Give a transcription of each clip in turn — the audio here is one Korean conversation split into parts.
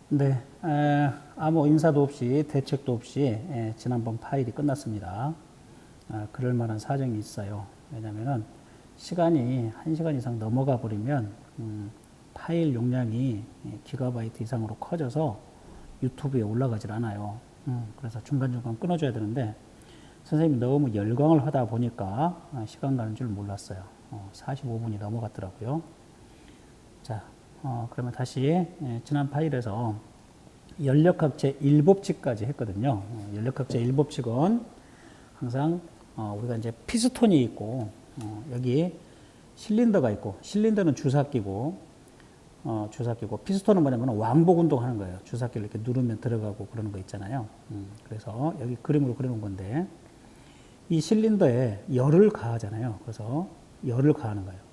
네, 아무 인사도 없이 대책도 없이 지난번 파일이 끝났습니다. 그럴 만한 사정이 있어요. 왜냐하면 시간이 1시간 이상 넘어가 버리면 파일 용량이 기가바이트 이상으로 커져서 유튜브에 올라가질 않아요. 그래서 중간중간 끊어줘야 되는데 선생님이 너무 열광을 하다 보니까 시간 가는 줄 몰랐어요. 45분이 넘어갔더라고요. 자, 그러면 다시 지난 파일에서 연력학 제1법칙까지 했거든요. 연력학 제1법칙은 항상 우리가 이제 피스톤이 있고 여기 실린더가 있고, 실린더는 주사기고 피스톤은 뭐냐면 왕복 운동하는 거예요. 주사기를 이렇게 누르면 들어가고 그러는 거 있잖아요. 그래서 여기 그림으로 그려놓은 건데 이 실린더에 열을 가하잖아요. 그래서 열을 가하는 거예요.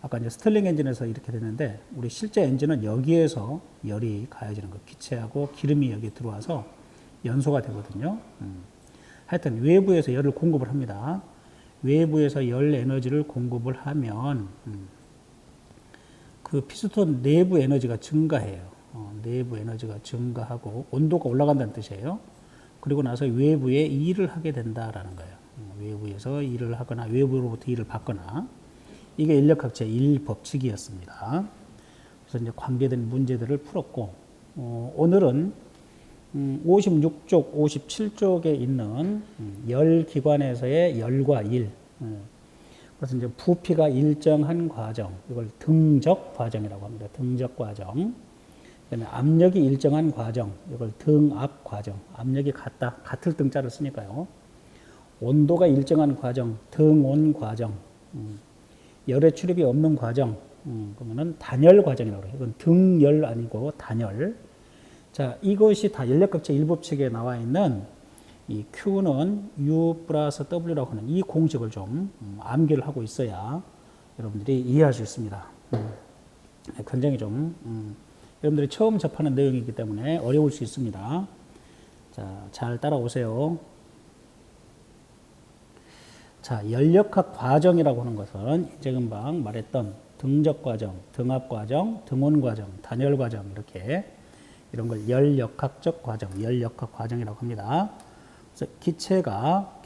아까 이제 스tirling 엔진에서 이렇게 됐는데 우리 실제 엔진은 여기에서 열이 가해지는 거, 기체하고 기름이 여기 들어와서 연소가 되거든요. 하여튼 외부에서 열을 공급을 합니다. 외부에서 열 에너지를 공급을 하면 그 피스톤 내부 에너지가 증가해요. 내부 에너지가 증가하고 온도가 올라간다는 뜻이에요. 그리고 나서 외부에 일을 하게 된다라는 거예요. 외부에서 일을 하거나 외부로부터 일을 받거나, 이게 인력학 제1법칙이었습니다. 그래서 이제 관계된 문제들을 풀었고, 오늘은 56쪽, 57쪽에 있는 열기관에서의 열과 일. 그래서 이제 부피가 일정한 과정, 이걸 등적 과정이라고 합니다. 등적 과정. 그다음에 압력이 일정한 과정, 이걸 등압 과정. 압력이 같을 등자를 쓰니까요. 온도가 일정한 과정, 등온 과정. 열의 출입이 없는 과정, 그러면은 단열 과정이라고 해요. 이건 등열 아니고 단열. 자, 이것이 다 연력학 제1법칙에 나와 있는 이 Q는 U 플러스 W라고 하는 이 공식을 좀 암기를 하고 있어야 여러분들이 이해할 수 있습니다. 굉장히 좀 여러분들이 처음 접하는 내용이기 때문에 어려울 수 있습니다. 자, 잘 따라오세요. 자, 연력학 과정이라고 하는 것은 이제 금방 말했던 등적 과정, 등압 과정, 등온 과정, 단열 과정, 이렇게 이런 걸 열역학적 과정, 열역학 과정이라고 합니다. 그래서 기체가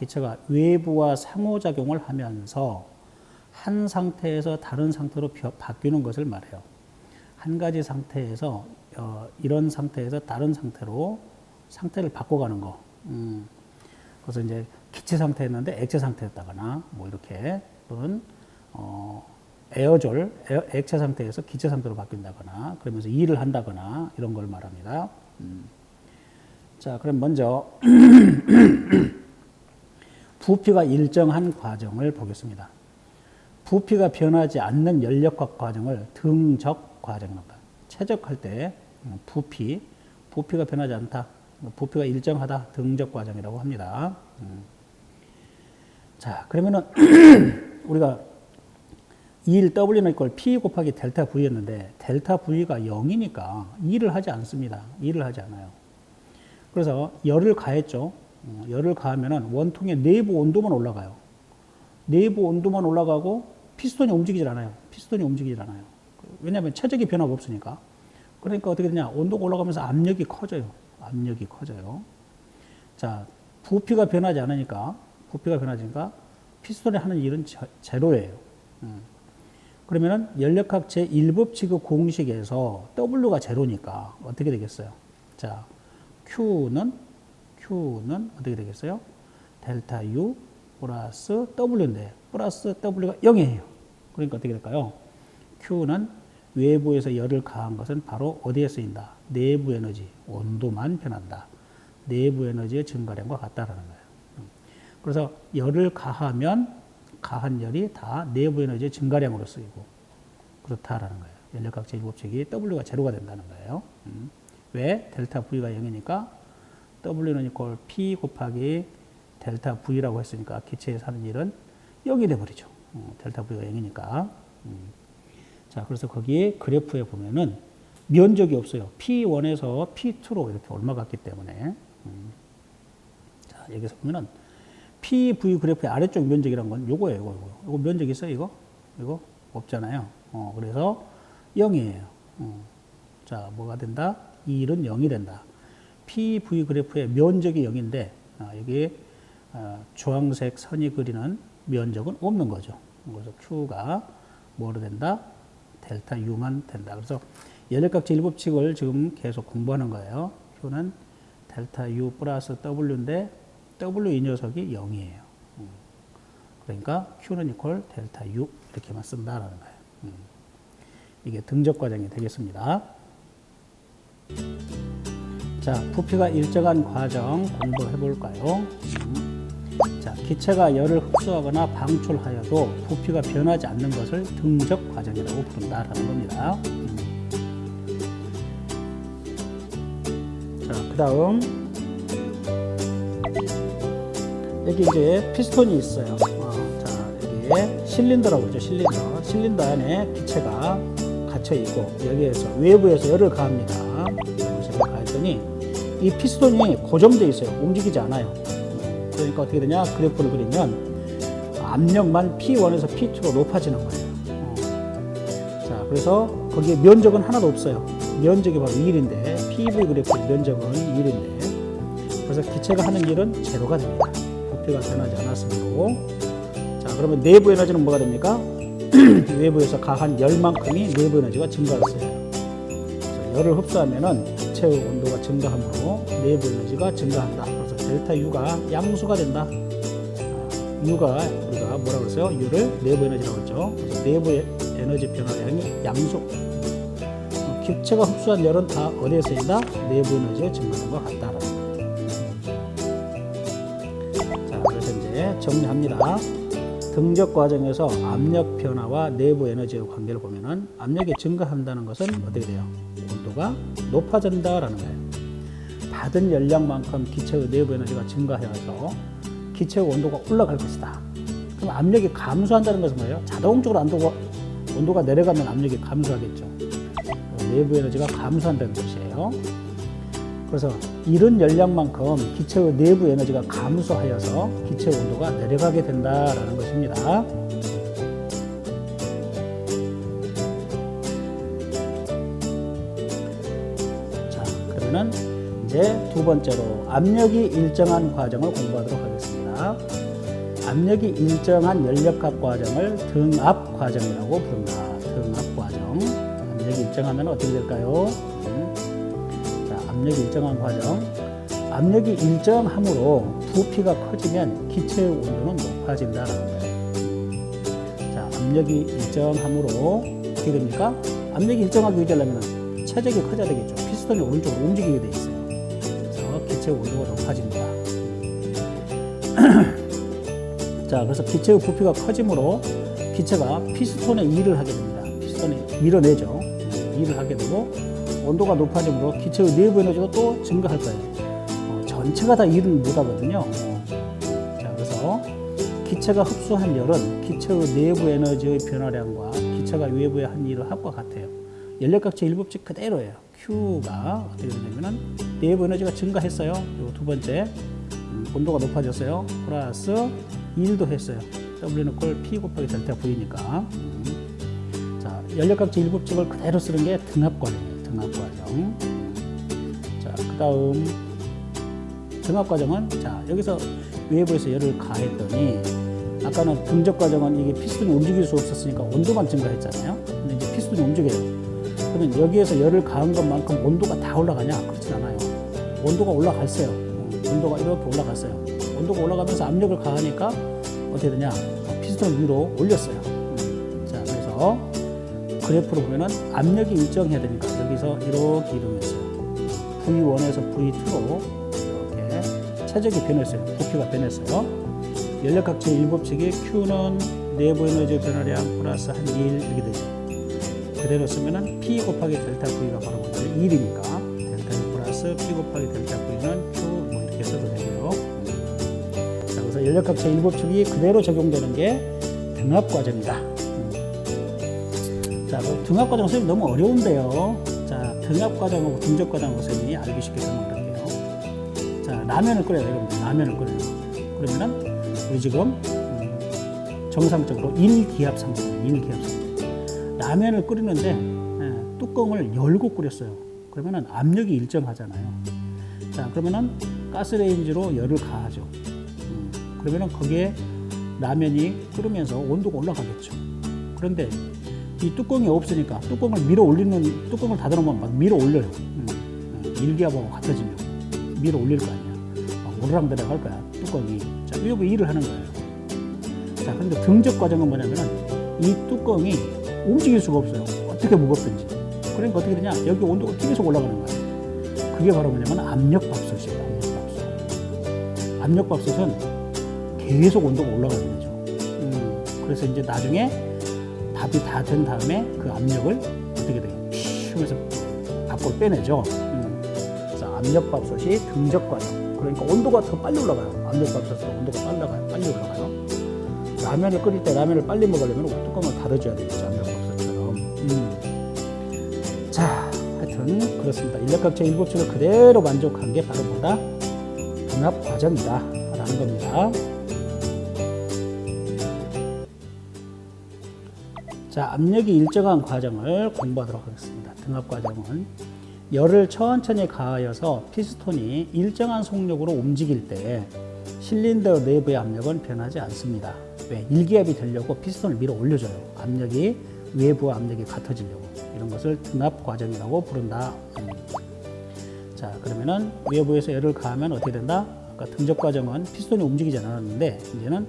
외부와 상호작용을 하면서 한 상태에서 다른 상태로 바뀌는 것을 말해요. 한 가지 상태에서 이런 상태에서 다른 상태로 상태를 바꿔가는 거. 그래서 이제 기체 상태였는데 액체 상태였다거나 뭐 이렇게, 또는 액체 상태에서 기체 상태로 바뀐다거나 그러면서 일을 한다거나 이런 걸 말합니다. 자, 그럼 먼저 부피가 일정한 과정을 보겠습니다. 부피가 변하지 않는 연력학 과정을 등적 과정이라고 합니다. 최적할 때 부피가 변하지 않다, 부피가 일정하다, 등적 과정이라고 합니다. 자, 그러면은 우리가 2W는 이걸 P 곱하기 델타 V였는데 델타 V가 0이니까 일을 하지 않습니다. 일을 하지 않아요. 그래서 열을 가했죠. 열을 가하면은 원통의 내부 온도만 올라가요. 내부 온도만 올라가고 피스톤이 움직이질 않아요. 왜냐하면 체적이 변화가 없으니까. 그러니까 어떻게 되냐? 온도가 올라가면서 압력이 커져요. 자, 부피가 변하지 않으니까 피스톤이 하는 일은 제로예요. 그러면은 연력학 제1법칙의 공식에서 W가 제로니까 어떻게 되겠어요? 자, Q는 어떻게 되겠어요? 델타 U 플러스 W인데 플러스 W가 0이에요. 그러니까 어떻게 될까요? Q는 외부에서 열을 가한 것은 바로 어디에 쓰인다? 내부 에너지, 온도만 변한다. 내부 에너지의 증가량과 같다라는 거예요. 그래서 열을 가하면 가한 열이 다 내부 에너지의 증가량으로 쓰이고 그렇다라는 거예요. 연력학 제1법칙이 W가 제로가 된다는 거예요. 왜? 델타 V가 0이니까 W는 이퀄 P 곱하기 델타 V라고 했으니까 기체에서 하는 일은 0이 돼버리죠. 델타 V가 0이니까. 자, 그래서 거기 그래프에 보면은 면적이 없어요. P1에서 P2로 이렇게 올라갔기 때문에. 자, 여기서 보면은 PV 그래프의 아래쪽 면적이란 건 요거예요. 요거 면적 있어요, 이거? 없잖아요. 그래서 0이에요. 자, 뭐가 된다? 이 일은 0이 된다. PV 그래프의 면적이 0인데 여기에 주황색 선이 그리는 면적은 없는 거죠. 그래서 Q가 뭐로 된다? 델타 U만 된다. 그래서 연립각지 일법칙을 지금 계속 공부하는 거예요. Q는 델타 U 플러스 W인데 W 이 녀석이 0이에요. 그러니까 Q는 이퀄 델타 U 이렇게만 쓴다라는 거예요. 이게 등적 과정이 되겠습니다. 자, 부피가 일정한 과정 공부해 볼까요? 자, 기체가 열을 흡수하거나 방출하여도 부피가 변하지 않는 것을 등적 과정이라고 부른다라는 겁니다. 자, 그 다음 여기 이제 피스톤이 있어요. 자, 여기에 실린더라고 그러죠. 실린더 안에 기체가 갇혀 있고 여기에서 외부에서 열을 가합니다. 열을 가했더니 이 피스톤이 고정되어 있어요. 움직이지 않아요. 그러니까 어떻게 되냐? 그래프를 그리면 압력만 P1에서 P2로 높아지는 거예요. 자, 그래서 거기에 면적은 하나도 없어요. 면적이 바로 1인데 PV 그래프의 면적은 1인데 그래서 기체가 하는 일은 제로가 됩니다. 부피가 변하지 않았으므로. 자, 그러면 내부 에너지는 뭐가 됩니까? 외부에서 가한 열만큼이 내부 에너지가 증가했어요. 열을 흡수하면은 기체의 온도가 증가하므로 내부 에너지가 증가한다. 그래서 델타 U가 양수가 된다. U가 우리가 뭐라고 그랬어요? U를 내부 에너지라고 했죠. 그래서 내부 에너지 변화량이 양수. 기체가 흡수한 열은 다 어디에 쓰인다? 내부 에너지가 증가하는 것 같다라는 거예요. 자, 그래서 이제 정리합니다. 등적 과정에서 압력 변화와 내부 에너지의 관계를 보면은 압력이 증가한다는 것은 어떻게 돼요? 온도가 높아진다라는 거예요. 받은 열량만큼 기체의 내부 에너지가 증가해서 기체의 온도가 올라갈 것이다. 그럼 압력이 감소한다는 것은 뭐예요? 자동적으로 온도가 내려가면 압력이 감소하겠죠. 내부 에너지가 감소한다는 것이에요. 그래서 이런 열량만큼 기체의 내부 에너지가 감소하여서 기체의 온도가 내려가게 된다라는 것입니다. 자, 그러면은 이제 두 번째로 압력이 일정한 과정을 공부하도록 하겠습니다. 압력이 일정한 연력학 과정을 등압 과정이라고 부른다. 등압 과정. 압력이 일정하면 어떻게 될까요? 압력이 일정한 과정. 압력이 일정함으로 부피가 커지면 기체의 온도는 높아진다는 거예요. 자, 압력이 일정함으로 어떻게 됩니까? 압력이 일정하게 유지하려면 체적이 커져야 되겠죠. 피스톤이 오른쪽으로 움직이게 돼 있어요. 그래서 기체의 온도가 높아집니다. 자, 그래서 기체의 부피가 커지므로 기체가 피스톤의 일을 하게 됩니다. 피스톤이 밀어내죠. 일을 하게 되고 온도가 높아지므로 기체의 내부 에너지가 또 증가할 거예요. 전체가 다 일은 못 하거든요. 자, 그래서 기체가 흡수한 열은 기체의 내부 에너지의 변화량과 기체가 외부에 한 일을 합과 같아요. 연력각체 일법칙 그대로예요. Q가 어떻게 되냐면은 내부 에너지가 증가했어요. 그리고 두 번째 온도가 높아졌어요. 플러스 일도 했어요. W는 꼴 P 곱하기 델타 V니까. 자, 연력각체 일법칙을 그대로 쓰는 게 등압과정이에요. 등압과정. 자, 그 다음 등압과정은 자, 여기서 외부에서 열을 가했더니 아까는 등적과정은 이게 피스톤이 움직일 수 없었으니까 온도만 증가했잖아요. 근데 이제 피스톤이 움직여요. 그러면 여기에서 열을 가한 것만큼 온도가 다 올라가냐? 그렇진 않아요. 온도가 올라갔어요. 온도가 이렇게 올라갔어요. 온도가 올라가면서 압력을 가하니까 어떻게 되냐? 피스톤을 위로 올렸어요. 자, 그래서 그래프로 보면은 압력이 일정해야 되니까 여기서 이렇게 이동했어요. V1에서 V2로 이렇게 체적이 변했어요. 부피가 변했어요. 연력각체 일법칙이 Q는 내부 에너지 변화량 플러스 한 1 이렇게 되죠. 그대로 쓰면은 P 곱하기 델타 V가 바로 1이니까 델타 U 플러스 P 곱하기 델타 V는 Q 뭐 이렇게 써도 되고요. 자, 그래서 연력각체 일법칙이 그대로 적용되는 게 등압 과정이다. 자, 등압 과정 선생님 너무 어려운데요. 자, 등압 과정하고 등적 과정하고 선생님이 알기 쉽게 설명드릴게요. 자, 라면을 끓여요, 여러분들. 라면을 끓여요. 그러면은 우리 지금 정상적으로 1기압 상태, 1기압 상태. 라면을 끓이는데 뚜껑을 열고 끓였어요. 그러면은 압력이 일정하잖아요. 자, 그러면은 가스레인지로 열을 가하죠. 그러면은 거기에 라면이 끓으면서 온도가 올라가겠죠. 그런데 이 뚜껑이 없으니까 뚜껑을 밀어 올리는, 뚜껑을 닫아놓으면 막 밀어 올려요. 일기압하고 같아지려고 밀어 올릴 거 아니야. 막 오르락 내려갈 거야, 뚜껑이. 자, 이거 일을 하는 거예요. 자, 그런데 등적 과정은 뭐냐면은 이 뚜껑이 움직일 수가 없어요. 어떻게 무겁든지. 그러니까 어떻게 되냐? 여기 온도가 계속 올라가는 거예요. 그게 바로 뭐냐면 압력밥솥이에요. 압력밥솥. 압력밥솥은 계속 온도가 올라가는 거죠. 그래서 이제 나중에 밥이 다 된 다음에 그 압력을 어떻게 돼요? 피 하면서 밖으로 빼내죠. 그래서 압력밥솥이 등적 과정. 그러니까 온도가 더 빨리 올라가요. 압력밥솥은 온도가 빨리 올라가요. 라면을 끓일 때 라면을 빨리 먹으려면 뚜껑을 닫아줘야 되겠죠. 압력밥솥처럼. 자, 하여튼 그렇습니다. 인력학적 일법칙을 그대로 만족한 게 바로 뭐다? 등압 과정이다 라는 겁니다. 자, 압력이 일정한 과정을 공부하도록 하겠습니다. 등압 과정은 열을 천천히 가하여서 피스톤이 일정한 속력으로 움직일 때 실린더 내부의 압력은 변하지 않습니다. 왜? 일기압이 되려고 피스톤을 밀어 올려줘요. 압력이 외부와 압력이 같아지려고. 이런 것을 등압 과정이라고 부른다. 자, 그러면은 외부에서 열을 가하면 어떻게 된다? 아까 등적 과정은 피스톤이 움직이지 않았는데 이제는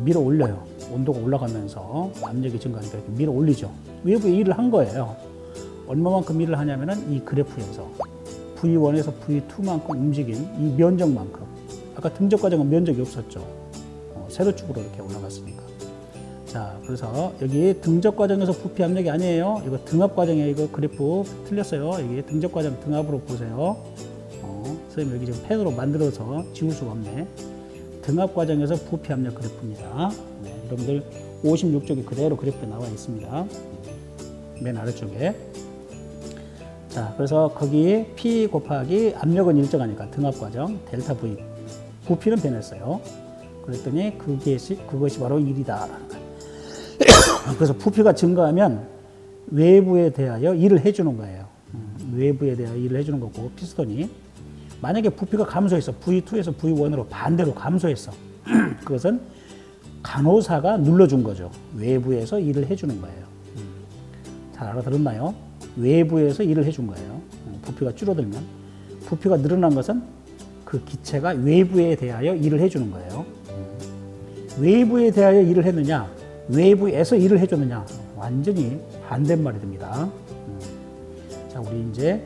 밀어 올려요. 온도가 올라가면서 압력이 증가하니까 이렇게 밀어 올리죠. 외부에 일을 한 거예요. 얼마만큼 일을 하냐면은 이 그래프에서 V1에서 V2만큼 움직인 이 면적만큼. 아까 등적 과정은 면적이 없었죠. 세로축으로 이렇게 올라갔으니까. 자, 그래서 여기 등적 과정에서 부피 압력이 아니에요. 이거 등압 과정이에요. 이거 그래프 틀렸어요. 여기 등적 과정 등압으로 보세요. 선생님 여기 지금 펜으로 만들어서 지울 수가 없네. 등압 과정에서 부피 압력 그래프입니다. 네, 여러분들 56쪽에 그대로 그래프에 나와 있습니다. 맨 아래쪽에. 자, 그래서 거기 P 곱하기 압력은 일정하니까 등압 과정 델타 V. 부피는 변했어요. 그랬더니 그것이 바로 1이다. 그래서 부피가 증가하면 외부에 대하여 일을 해주는 거예요. 외부에 대하여 일을 해주는 거고, 피스톤이. 만약에 부피가 감소했어. V2에서 V1으로 반대로 감소했어. 그것은 간호사가 눌러준 거죠. 외부에서 일을 해주는 거예요. 잘 알아들었나요? 외부에서 일을 해준 거예요. 부피가 줄어들면. 부피가 늘어난 것은 그 기체가 외부에 대하여 일을 해주는 거예요. 외부에 대하여 일을 했느냐, 외부에서 일을 해줬느냐, 완전히 반대말이 됩니다. 자, 우리 이제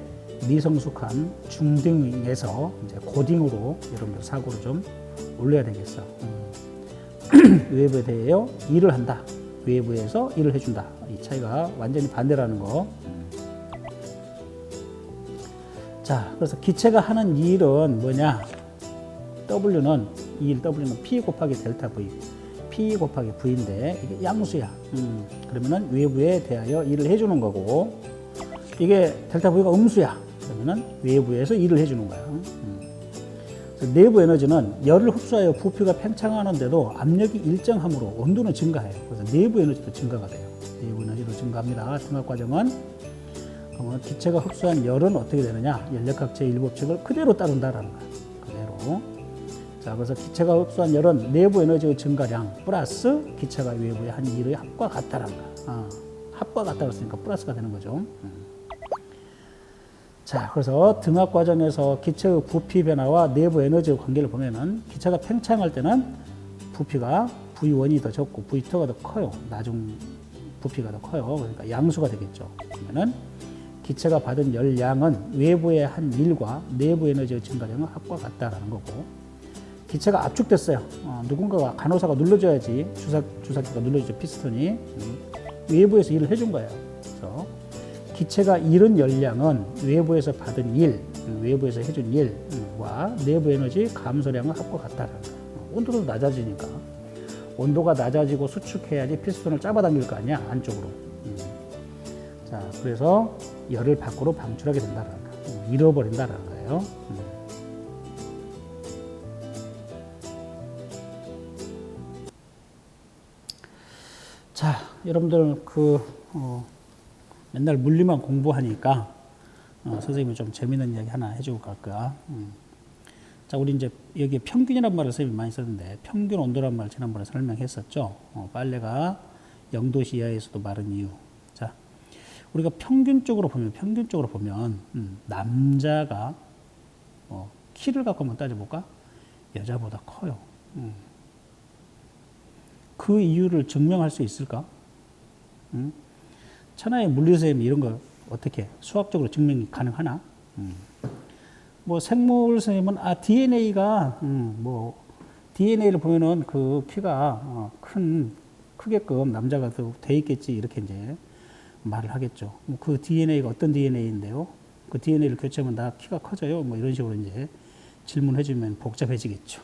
미성숙한 중등에서 이제 고딩으로 여러분들 사고를 좀 올려야 되겠어. 외부에 대하여 일을 한다. 외부에서 일을 해준다. 이 차이가 완전히 반대라는 거. 자, 그래서 기체가 하는 일은 뭐냐? W는 P 곱하기 델타 V. P 곱하기 V인데 이게 양수야. 그러면은 외부에 대하여 일을 해주는 거고, 이게 델타 V가 음수야. 그러면은 외부에서 일을 해주는 거야. 내부 에너지는 열을 흡수하여 부피가 팽창하는데도 압력이 일정하므로 온도는 증가해요. 그래서 내부 에너지도 증가가 돼요. 내부 에너지도 증가합니다. 등압 과정은. 그러면 기체가 흡수한 열은 어떻게 되느냐? 연력학 제1법칙을 그대로 따른다라는 거야. 그대로. 자, 그래서 기체가 흡수한 열은 내부 에너지의 증가량 플러스 기체가 외부에 한 일의 합과 같다라는 거야. 합과 같다고 했으니까 플러스가 되는 거죠. 자, 그래서 등압 과정에서 기체의 부피 변화와 내부 에너지의 관계를 보면은 기체가 팽창할 때는 부피가 V1이 더 적고 V2가 더 커요. 나중 부피가 더 커요. 그러니까 양수가 되겠죠. 그러면은 기체가 받은 열량은 외부의 한 일과 내부 에너지의 증가량은 합과 같다라는 거고, 기체가 압축됐어요. 누군가가 간호사가 눌러줘야지, 주사기가 눌러주죠. 피스톤이. 외부에서 일을 해준 거예요. 그래서 기체가 잃은 열량은 외부에서 받은 일, 외부에서 해준 일과 내부 에너지 감소량은 합과 같다라는 거예요. 온도도 낮아지니까. 온도가 낮아지고 수축해야지 피스톤을 잡아당길 거 아니야, 안쪽으로. 자, 그래서 열을 밖으로 방출하게 된다는 거예요. 잃어버린다는 거예요. 자, 여러분들 맨날 물리만 공부하니까 선생님이 좀 재밌는 이야기 하나 해주고 갈까. 자, 우리 이제 여기 평균이란 말을 선생님이 많이 썼는데, 평균 온도란 말 지난번에 설명했었죠. 빨래가 0도 이하에서도 마른 이유. 자, 우리가 평균적으로 보면, 남자가, 키를 갖고 한번 따져볼까? 여자보다 커요. 그 이유를 증명할 수 있을까? 천하의 물리선생님 이런 거 어떻게 수학적으로 증명이 가능하나? 뭐 생물 선생님은 DNA가 DNA를 보면은 그 키가 크게끔 남자가 더 돼 있겠지 이렇게 이제 말을 하겠죠. 그 DNA가 어떤 DNA인데요? 그 DNA를 교체하면 나 키가 커져요. 뭐 이런 식으로 이제 질문해주면 복잡해지겠죠.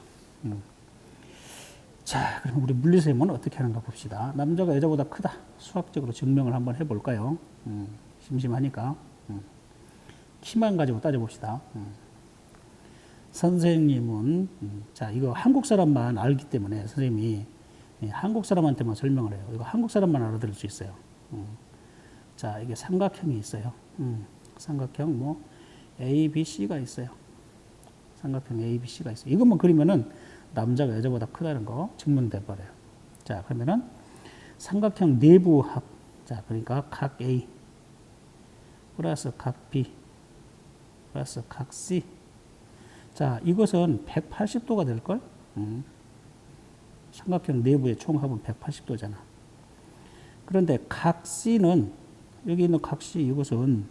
자, 그럼 우리 물리선생님은 어떻게 하는가 봅시다. 남자가 여자보다 크다. 수학적으로 증명을 한번 해볼까요? 심심하니까. 키만 가지고 따져봅시다. 선생님은, 자, 이거 한국 사람만 알기 때문에 선생님이 한국 사람한테만 설명을 해요. 이거 한국 사람만 알아들을 수 있어요. 자, 이게 삼각형이 있어요. 삼각형 A, B, C가 있어요. 삼각형 A, B, C가 있어요. 이것만 그리면은 남자가 여자보다 크다는 거 증명돼 버려요. 자, 그러면은 삼각형 내부 합. 자, 그러니까 각 A 플러스 각 B 플러스 각 C. 자, 이것은 180도가 될 걸? 삼각형 내부의 총합은 180도잖아. 그런데 각 C는 여기 있는 각 C 이것은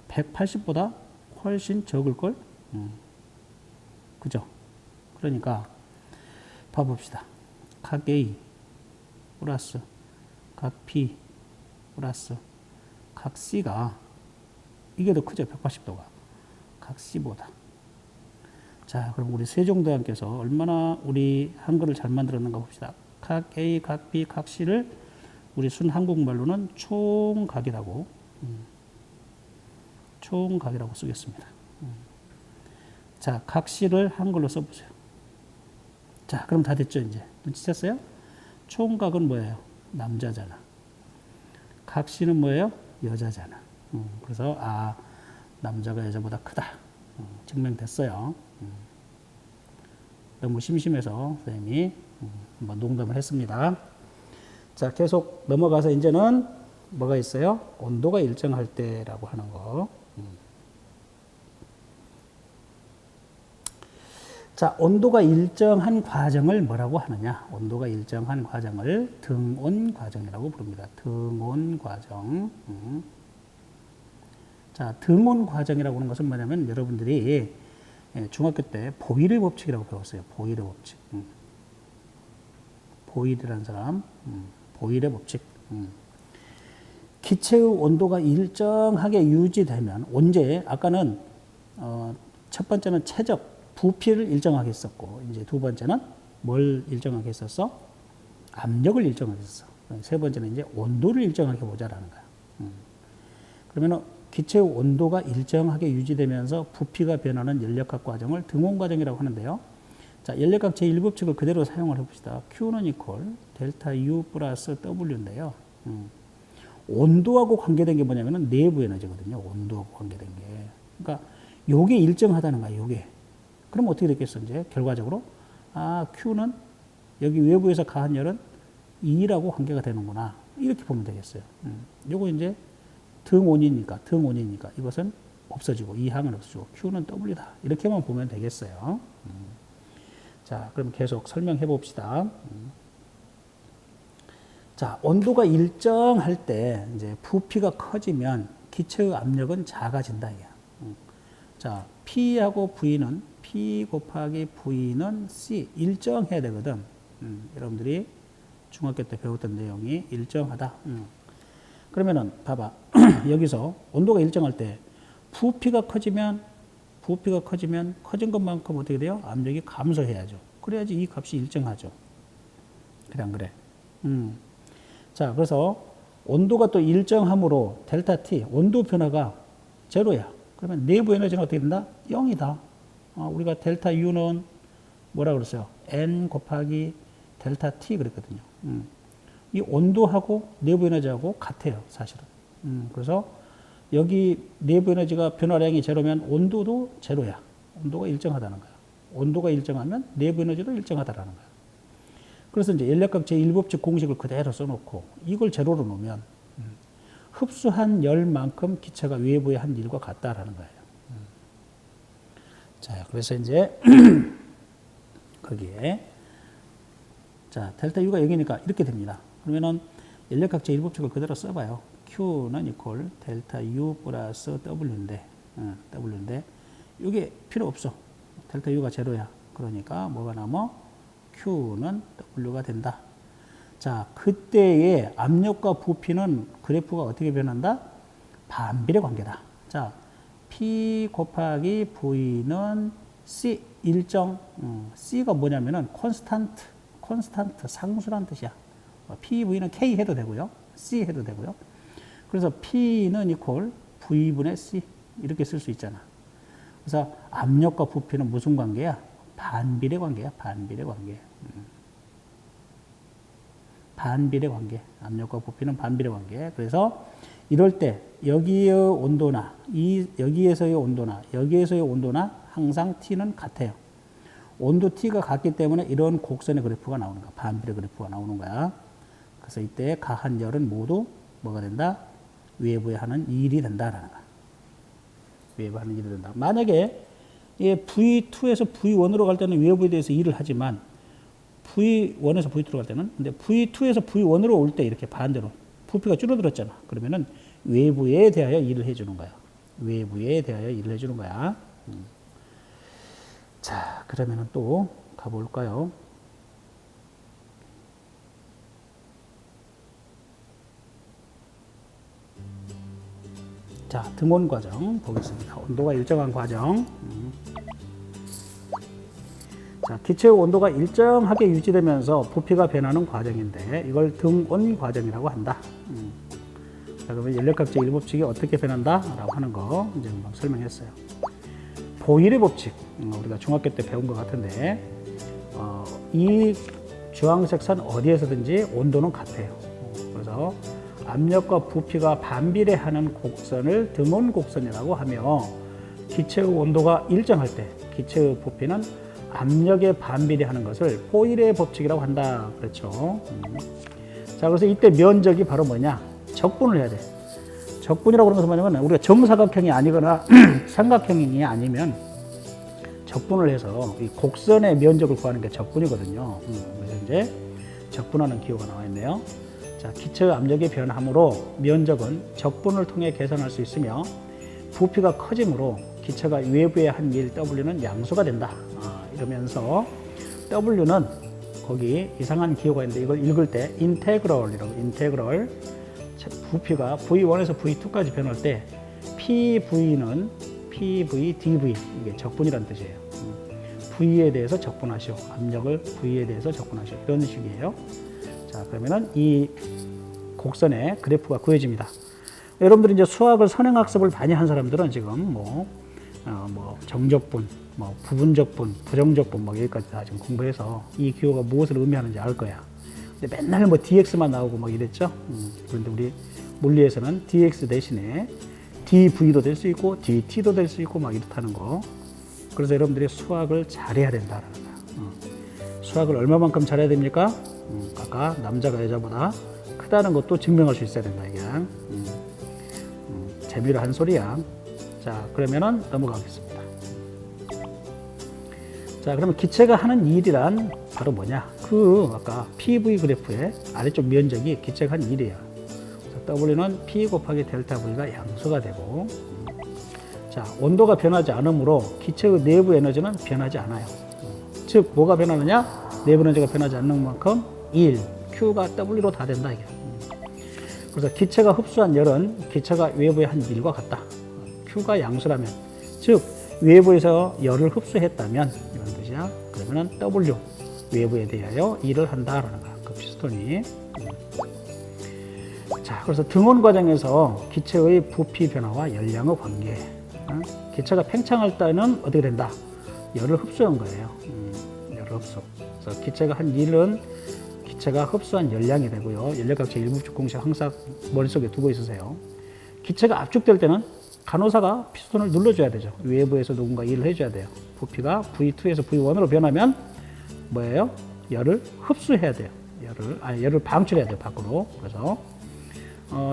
180보다 훨씬 적을 걸? 그죠? 그러니까 봐봅시다. 각 A 플러스 각 B 플러스 각 C가 이게 더 크죠? 180도가. 각 C보다. 자, 그럼 우리 세종대왕께서 얼마나 우리 한글을 잘 만들었는가 봅시다. 각 A, 각 B, 각 C를 우리 순 한국말로는 총각이라고 총각이라고 쓰겠습니다. 자, 각 C를 한글로 써보세요. 자, 그럼 다 됐죠, 이제. 눈치챘어요? 총각은 뭐예요? 남자잖아. 각 C는 뭐예요? 여자잖아. 그래서, 남자가 여자보다 크다. 증명됐어요. 너무 심심해서 선생님이 한번 농담을 했습니다. 자, 계속 넘어가서 이제는 뭐가 있어요? 온도가 일정할 때라고 하는 거. 자, 온도가 일정한 과정을 뭐라고 하느냐? 온도가 일정한 과정을 등온 과정이라고 부릅니다. 등온 과정. 자, 등온 과정이라고 하는 것은 뭐냐면 여러분들이 중학교 때 보일의 법칙이라고 배웠어요. 보일의 법칙. 보일이라는 사람, 보일의 법칙. 기체의 온도가 일정하게 유지되면 언제? 아까는 첫 번째는 최적 부피를 일정하게 했었고, 이제 두 번째는 뭘 일정하게 했었어? 압력을 일정하게 했었어. 세 번째는 이제 온도를 일정하게 보자라는 거야. 그러면 기체의 온도가 일정하게 유지되면서 부피가 변하는 연력학 과정을 등온 과정이라고 하는데요. 자, 연력학 제1법칙을 그대로 사용을 해봅시다. Q는 이퀄 델타 U 플러스 W인데요. 온도하고 관계된 게 뭐냐면은 내부 에너지거든요. 온도하고 관계된 게. 그러니까 요게 일정하다는 거야, 요게. 그럼 어떻게 됐겠어, 이제? 결과적으로. Q는 여기 외부에서 가한 열은 E라고 관계가 되는구나. 이렇게 보면 되겠어요. 요거 이제 등온이니까 이것은 없어지고, 이 항은 없어지고, Q는 W다. 이렇게만 보면 되겠어요. 자, 그럼 계속 설명해 봅시다. 자, 온도가 일정할 때, 이제 부피가 커지면 기체의 압력은 작아진다. 자, P하고 V는 P 곱하기 V는 C 일정해야 되거든. 여러분들이 중학교 때 배웠던 내용이 일정하다. 그러면은 봐봐. 여기서 온도가 일정할 때 부피가 커지면 커진 것만큼 어떻게 돼요? 압력이 감소해야죠. 그래야지 이 값이 일정하죠. 그래 안 그래? 자, 그래서 온도가 또 일정함으로 델타 T 온도 변화가 제로야. 그러면 내부 에너지는 어떻게 된다? 0이다. 우리가 델타 U는 뭐라 그랬어요? N 곱하기 델타 T 그랬거든요. 이 온도하고 내부 에너지하고 같아요, 사실은. 그래서 여기 내부 에너지가 변화량이 제로면 온도도 제로야. 온도가 일정하다는 거야. 온도가 일정하면 내부 에너지도 일정하다라는 거야. 그래서 이제 연력학 제1법칙 공식을 그대로 써놓고 이걸 제로로 놓으면 흡수한 열만큼 기체가 외부에 한 일과 같다라는 거예요. 자, 그래서 이제 거기에 자 델타 U가 0이니까 이렇게 됩니다. 그러면은 연력학 제1법칙을 그대로 써봐요. Q는 이퀄 델타 U 플러스 W인데 W인데 이게 필요 없어. 델타 U가 제로야. 그러니까 뭐가 남아? Q는 W가 된다. 자, 그때의 압력과 부피는 그래프가 어떻게 변한다? 반비례 관계다. 자, P 곱하기 V는 C 일정, C가 뭐냐면은 콘스탄트, 상수란 뜻이야. PV는 K 해도 되고요. C 해도 되고요. 그래서 P는 이퀄 V분의 C 이렇게 쓸 수 있잖아. 그래서 압력과 부피는 무슨 관계야? 반비례 관계야. 반비례 관계. 반비례 관계. 압력과 부피는 반비례 관계. 그래서 이럴 때 여기의 온도나 여기에서의 온도나 여기에서의 온도나 항상 T는 같아요. 온도 T가 같기 때문에 이런 곡선의 그래프가 나오는 거야. 반비례 그래프가 나오는 거야. 그래서 이때 가한 열은 모두 뭐가 된다? 외부에 하는 일이 된다라는 거야. 외부에 하는 일이 된다. 만약에 V2에서 V1으로 갈 때는 외부에 대해서 일을 하지만 V1에서 V2로 갈 때는 근데 V2에서 V1으로 올 때 이렇게 반대로 부피가 줄어들었잖아. 그러면은 외부에 대하여 일을 해주는 거야. 외부에 대하여 일을 해주는 거야. 자, 그러면은 또 가볼까요? 자, 등온 과정 보겠습니다. 온도가 일정한 과정. 자, 기체의 온도가 일정하게 유지되면서 부피가 변하는 과정인데 이걸 등온 과정이라고 한다. 자, 그러면 연력학 제1법칙이 어떻게 변한다라고 하는 거 이제 한번 설명했어요. 보일의 법칙, 우리가 중학교 때 배운 것 같은데 이 주황색 선 어디에서든지 온도는 같아요. 그래서 압력과 부피가 반비례하는 곡선을 등온 곡선이라고 하며 기체의 온도가 일정할 때 기체의 부피는 압력에 반비례하는 것을 보일의 법칙이라고 한다. 그렇죠. 자, 그래서 이때 면적이 바로 뭐냐? 적분을 해야 돼. 적분이라고 그러는 것은 뭐냐면 우리가 정사각형이 아니거나 삼각형이 아니면 적분을 해서 이 곡선의 면적을 구하는 게 적분이거든요. 그래서 이제 적분하는 기호가 나와 있네요. 자, 기체의 압력이 변함으로 면적은 적분을 통해 계산할 수 있으며 부피가 커지므로 기체가 외부에 한 일 W는 양수가 된다. 이러면서 W는 거기 이상한 기호가 있는데 이걸 읽을 때 인테그럴이라고 인테그럴 부피가 V1에서 V2까지 변할 때 PV는 PV, DV 이게 적분이라는 뜻이에요. V에 대해서 적분하시오. 압력을 V에 대해서 적분하시오. 이런 식이에요. 자, 그러면은 이 곡선의 그래프가 구해집니다. 여러분들이 이제 수학을 선행학습을 많이 한 사람들은 지금 뭐 정적분, 뭐 부분적분, 부정적분 뭐 여기까지 다 지금 공부해서 이 기호가 무엇을 의미하는지 알 거야. 근데 맨날 뭐 dx만 나오고 막 이랬죠. 그런데 우리 물리에서는 dx 대신에 dv도 될 수 있고 dt도 될 수 있고 막 이렇다는 거. 그래서 여러분들이 수학을 잘해야 된다는 거야. 수학을 얼마만큼 잘해야 됩니까? 아까 남자가 여자보다 크다는 것도 증명할 수 있어야 된다 이게. 재미로 한 소리야. 자, 그러면은 넘어가겠습니다. 자, 그러면 기체가 하는 일이란 바로 뭐냐? 아까 PV 그래프의 아래쪽 면적이 기체가 한 일이야. W는 P 곱하기 델타 V가 양수가 되고, 자, 온도가 변하지 않으므로 기체의 내부 에너지는 변하지 않아요. 즉, 뭐가 변하느냐? 내부 에너지가 변하지 않는 만큼 1, Q가 W로 다 된다, 이게. 그래서 기체가 흡수한 열은 기체가 외부에 한 일과 같다. Q가 양수라면, 즉, 외부에서 열을 흡수했다면, 이런 뜻이야. 그러면은 W, 외부에 대하여 일을 한다라는 거야. 그 피스톤이. 자, 그래서 등온 과정에서 기체의 부피 변화와 열량의 관계. 기체가 팽창할 때는 어떻게 된다? 열을 흡수한 거예요. 열을 흡수. 그래서 기체가 한 일은 기체가 흡수한 열량이 되고요. 연력학 제1법칙 공식 항상 머릿속에 두고 있으세요. 기체가 압축될 때는 간호사가 피스톤을 눌러줘야 되죠. 외부에서 누군가 일을 해줘야 돼요. 부피가 V2에서 V1으로 변하면 뭐예요? 열을 흡수해야 돼요. 열을 방출해야 돼요, 밖으로. 그래서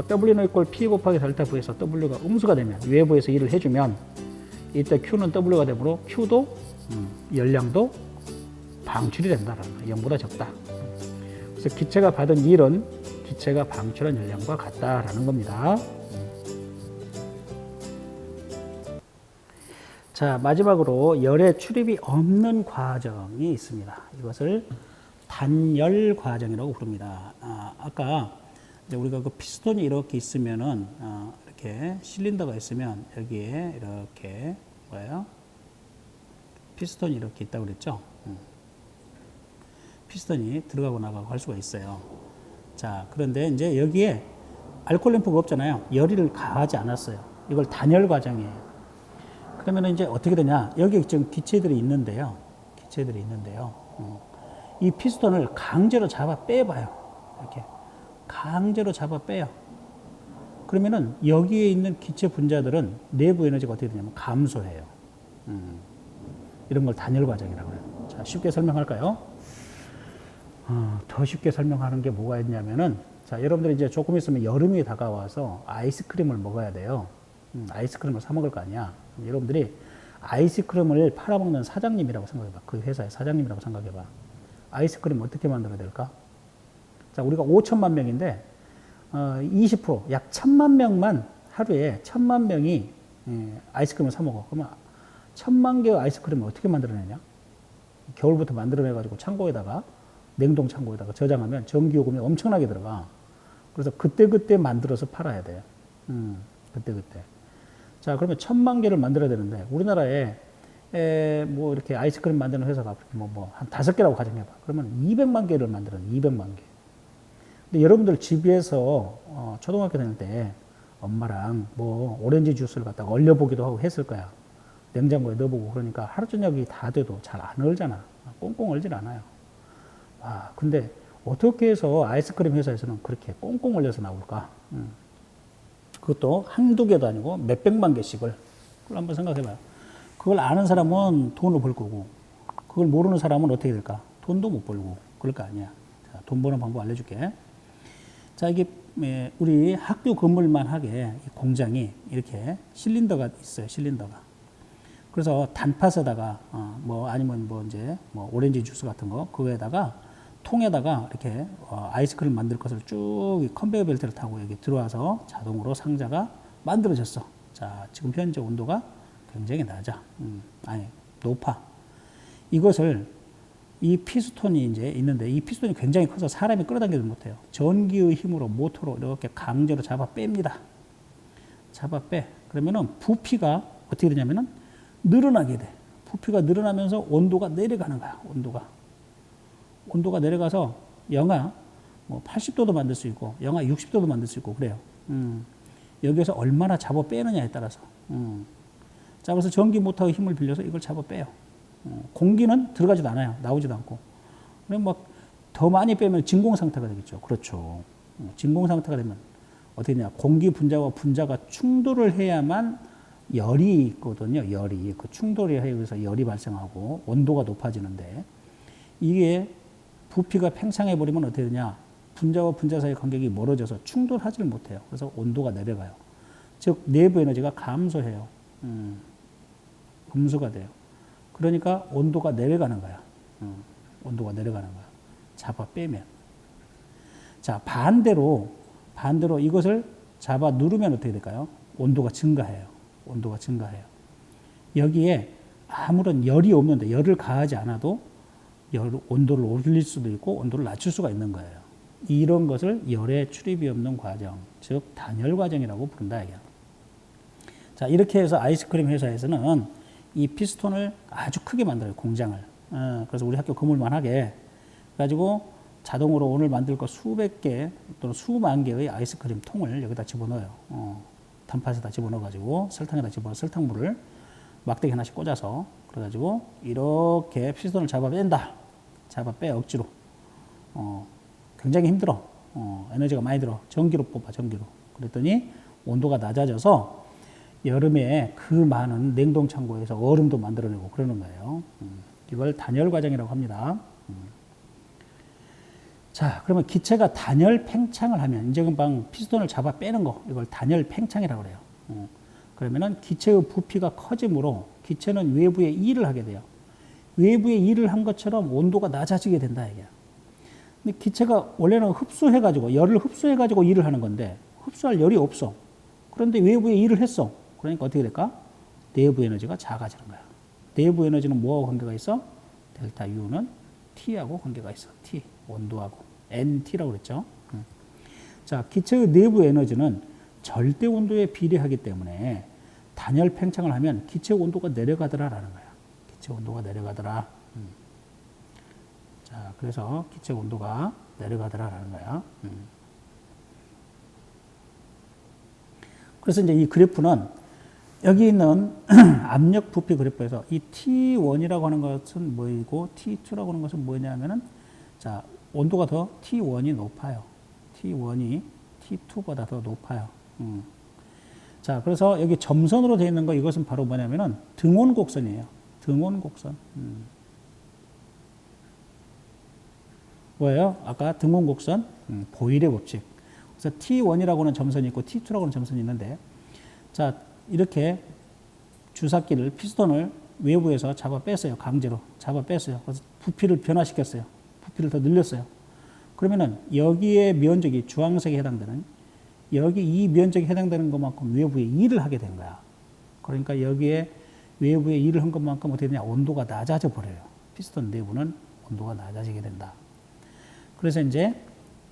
W는 이꼴 P 곱하기 델타 V에서 W가 음수가 되면, 외부에서 일을 해주면 이때 Q는 W가 되므로 Q도 열량도 방출이 된다라는 거예요. 0보다 적다. 그래서 기체가 받은 일은 기체가 방출한 열량과 같다라는 겁니다. 자, 마지막으로 열의 출입이 없는 과정이 있습니다. 이것을 단열 과정이라고 부릅니다. 아까 이제 우리가 그 피스톤이 이렇게 있으면은 이렇게 실린더가 있으면 여기에 이렇게 뭐예요? 피스톤이 이렇게 있다고 그랬죠? 피스톤이 들어가고 나가고 할 수가 있어요. 자, 그런데 이제 여기에 알코올 램프가 없잖아요. 열을 가하지 않았어요. 이걸 단열 과정이에요. 그러면 이제 어떻게 되냐? 여기 지금 기체들이 있는데요. 이 피스톤을 강제로 잡아 빼봐요. 이렇게 강제로 잡아 빼요. 그러면은 여기에 있는 기체 분자들은 내부 에너지가 어떻게 되냐면 감소해요. 이런 걸 단열 과정이라고 해요. 자, 쉽게 설명할까요? 더 쉽게 설명하는 게 뭐가 있냐면은, 자, 여러분들이 이제 조금 있으면 여름이 다가와서 아이스크림을 먹어야 돼요. 아이스크림을 사 먹을 거 아니야. 여러분들이 아이스크림을 팔아먹는 사장님이라고 생각해봐. 그 회사의 사장님이라고 생각해봐. 아이스크림 어떻게 만들어야 될까? 자, 우리가 5천만 명인데 20%, 약 1,000만 명만 하루에 1,000만 명이 아이스크림을 사 먹어. 그러면 1,000만 개의 아이스크림을 어떻게 만들어내냐? 겨울부터 만들어내가지고 창고에다가, 냉동 창고에다가 저장하면 전기요금이 엄청나게 들어가. 그래서 그때그때 만들어서 팔아야 돼요. 그때그때. 자, 그러면 1,000만 개를 만들어야 되는데, 우리나라에 뭐 이렇게 아이스크림 만드는 회사가 한 5개라고 가정해봐. 그러면 200만 개를 만들어요. 200만 개. 근데 여러분들 집에서 초등학교 다닐 때 엄마랑 뭐 오렌지 주스를 갖다가 얼려보기도 하고 했을 거야. 냉장고에 넣어보고. 그러니까 하루 저녁이 다 돼도 잘 안 얼잖아. 꽁꽁 얼질 않아요. 근데 어떻게 해서 아이스크림 회사에서는 그렇게 꽁꽁 얼려서 나올까? 그것도 한두 개도 아니고 몇백만 개씩을. 그걸 한번 생각해봐요. 그걸 아는 사람은 돈을 벌 거고, 그걸 모르는 사람은 어떻게 될까? 돈도 못 벌고, 그럴 거 아니야. 자, 돈 버는 방법 알려줄게. 자, 이게 우리 학교 건물만 하게 공장이 이렇게 실린더가 있어요. 실린더가. 그래서 단팥에다가 아니면 오렌지 주스 같은 거, 그거에다가 통에다가 이렇게 아이스크림 만들 것을 쭉 컨베이어 벨트를 타고 여기 들어와서 자동으로 상자가 만들어졌어. 자, 지금 현재 온도가 굉장히 높아. 이것을 이 피스톤이 이제 있는데, 이 피스톤이 굉장히 커서 사람이 끌어당기지 못해요. 전기의 힘으로, 모터로 이렇게 강제로 잡아 뺍니다. 잡아 빼. 그러면은 부피가 어떻게 되냐면은 늘어나게 돼. 부피가 늘어나면서 온도가 내려가는 거야. 온도가 내려가서 영하 80도도 만들 수 있고, 영하 60도도 만들 수 있고, 그래요. 여기에서 얼마나 잡아 빼느냐에 따라서. 자, 그래서 전기 모터의 힘을 빌려서 이걸 잡아 빼요. 공기는 들어가지도 않아요. 나오지도 않고. 그럼 더 많이 빼면 진공 상태가 되겠죠. 그렇죠. 진공 상태가 되면 어떻게 되냐. 공기 분자와 분자가 충돌을 해야만 열이 있거든요. 열이. 그 충돌에 의해서 열이 발생하고 온도가 높아지는데, 이게 부피가 팽창해버리면 어떻게 되냐. 분자와 분자 사이의 간격이 멀어져서 충돌하지를 못해요. 그래서 온도가 내려가요. 즉, 내부 에너지가 감소해요. 음수가 돼요. 그러니까 온도가 내려가는 거야. 온도가 내려가는 거야. 잡아 빼면. 자, 반대로 이것을 잡아 누르면 어떻게 될까요? 온도가 증가해요. 여기에 아무런 열이 없는데, 열을 가하지 않아도 온도를 올릴 수도 있고 온도를 낮출 수가 있는 거예요. 이런 것을 열의 출입이 없는 과정, 즉 단열 과정이라고 부른다 이게. 자, 이렇게 해서 아이스크림 회사에서는 이 피스톤을 아주 크게 만들어요. 공장을. 그래서 우리 학교 건물만 하게 가지고 자동으로 오늘 만들 거 수백 개 또는 수만 개의 아이스크림 통을 여기다 집어넣어요. 단팥에다 집어넣어가지고 설탕에다 설탕물을 막대기 하나씩 꽂아서, 그래가지고 이렇게 피스톤을 잡아 빼 억지로. 굉장히 힘들어. 에너지가 많이 들어. 전기로 뽑아, 전기로. 그랬더니 온도가 낮아져서 여름에 그 많은 냉동 창고에서 얼음도 만들어내고 그러는 거예요. 이걸 단열 과정이라고 합니다. 자, 그러면 기체가 단열 팽창을 하면 이제 금방 피스톤을 잡아 빼는 거 이걸 단열 팽창이라고 그래요. 그러면은 기체의 부피가 커지므로 기체는 외부에 일을 하게 돼요. 외부에 일을 한 것처럼 온도가 낮아지게 된다 이게. 근데 기체가 원래는 흡수해가지고 열을 해가지고 일을 하는 건데 흡수할 열이 없어. 그런데 외부에 일을 했어. 그러니까 어떻게 될까? 내부 에너지가 작아지는 거야. 내부 에너지는 뭐하고 관계가 있어? 델타 U는 T하고 관계가 있어. T 온도하고 NT라고 그랬죠. 자, 기체의 내부 에너지는 절대 온도에 비례하기 때문에 단열 팽창을 하면 기체 온도가 내려가더라라는 거야. 기체 온도가 내려가더라. 자, 그래서 기체 온도가 내려가더라라는 거야. 그래서 이제 이 그래프는 여기 있는 압력 부피 그래프에서 이 T1이라고 하는 것은 뭐이고 T2라고 하는 것은 뭐냐면은 자, 온도가 더 T1이 높아요. T1이 T2보다 더 높아요. 자, 그래서 여기 점선으로 되어 있는 거 이것은 바로 뭐냐면은 등온 곡선이에요. 등온 곡선. 뭐예요? 아까 등온 곡선 보일의 법칙. 그래서 T1이라고 하는 점선이 있고 T2라고 하는 점선이 있는데 자, 이렇게 주사기를 피스톤을 외부에서 잡아 뺐어요. 강제로 잡아 뺐어요. 그래서 부피를 변화시켰어요. 부피를 더 늘렸어요. 그러면은 여기에 면적이 주황색에 해당되는 여기 이 면적에 해당되는 것만큼 외부에 일을 하게 된 거야. 그러니까 여기에 외부에 일을 한 것만큼 어떻게 되냐? 온도가 낮아져 버려요. 피스톤 내부는 온도가 낮아지게 된다. 그래서 이제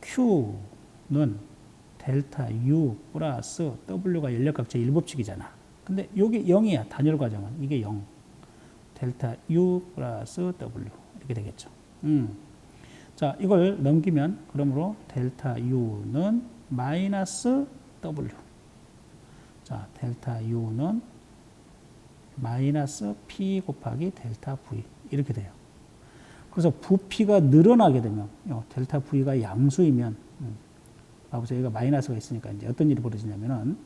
Q는 델타 U 플러스 W가 연력각체 1법칙이잖아. 근데 이게 0이야. 단열 과정은. 이게 0. 델타 U 플러스 W. 이렇게 되겠죠. 자, 이걸 넘기면 그러므로 델타 U는 마이너스 W. 자, 델타 U는 마이너스 P 곱하기 델타 V. 이렇게 돼요. 그래서 부피가 늘어나게 되면 델타 V가 양수이면 봐보세요. 여기가 마이너스가 있으니까 이제 어떤 일이 벌어지냐면은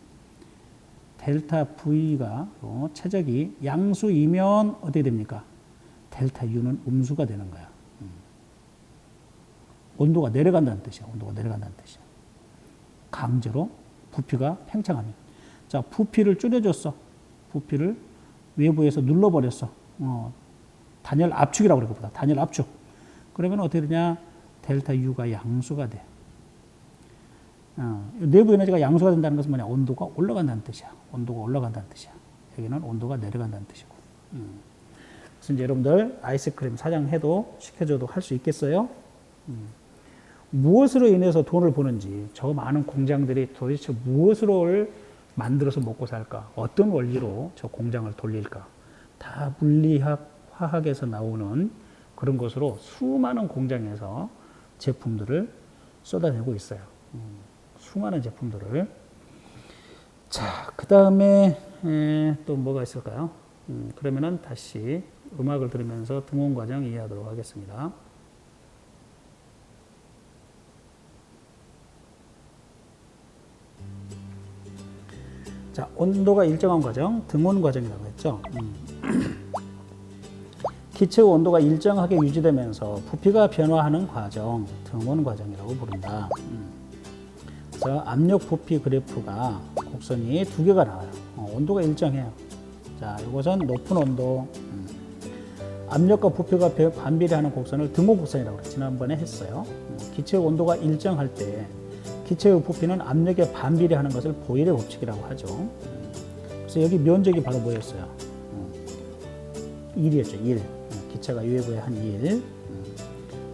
델타 V가 최적이 양수이면 어떻게 됩니까? 델타 U는 음수가 되는 거야. 온도가 내려간다는 뜻이야. 온도가 내려간다는 뜻이야. 강제로 부피가 팽창하면. 자, 부피를 줄여줬어. 부피를 외부에서 눌러버렸어. 단열 압축이라고 그래, 그보다. 단열 압축. 그러면 어떻게 되냐? 델타 U가 양수가 돼. 내부 에너지가 양수가 된다는 것은 뭐냐? 온도가 올라간다는 뜻이야. 온도가 올라간다는 뜻이야. 여기는 온도가 내려간다는 뜻이고. 그래서 이제 여러분들 아이스크림 사장해도 시켜줘도 할 수 있겠어요? 무엇으로 인해서 돈을 버는지, 저 많은 공장들이 도대체 무엇으로 만들어서 먹고 살까? 어떤 원리로 저 공장을 돌릴까? 다 물리학, 화학에서 나오는 그런 것으로 수많은 공장에서 제품들을 쏟아내고 있어요. 수많은 제품들을. 자, 그 다음에 또 뭐가 있을까요? 그러면은 다시 음악을 들으면서 등온 과정 이해하도록 하겠습니다. 자, 온도가 일정한 과정, 등온 과정이라고 했죠. 기체의 온도가 일정하게 유지되면서 부피가 변화하는 과정, 등온 과정이라고 부른다. 그래서 압력 부피 그래프가 곡선이 두 개가 나와요. 온도가 일정해요. 자, 이것은 높은 온도, 압력과 부피가 반비례하는 곡선을 등온 곡선이라고 그래요. 지난번에 했어요. 기체의 온도가 일정할 때 기체의 부피는 압력에 반비례하는 것을 보일의 법칙이라고 하죠. 그래서 여기 면적이 바로 뭐였어요? 1이었죠. 1. 기체가 외부에 한 1.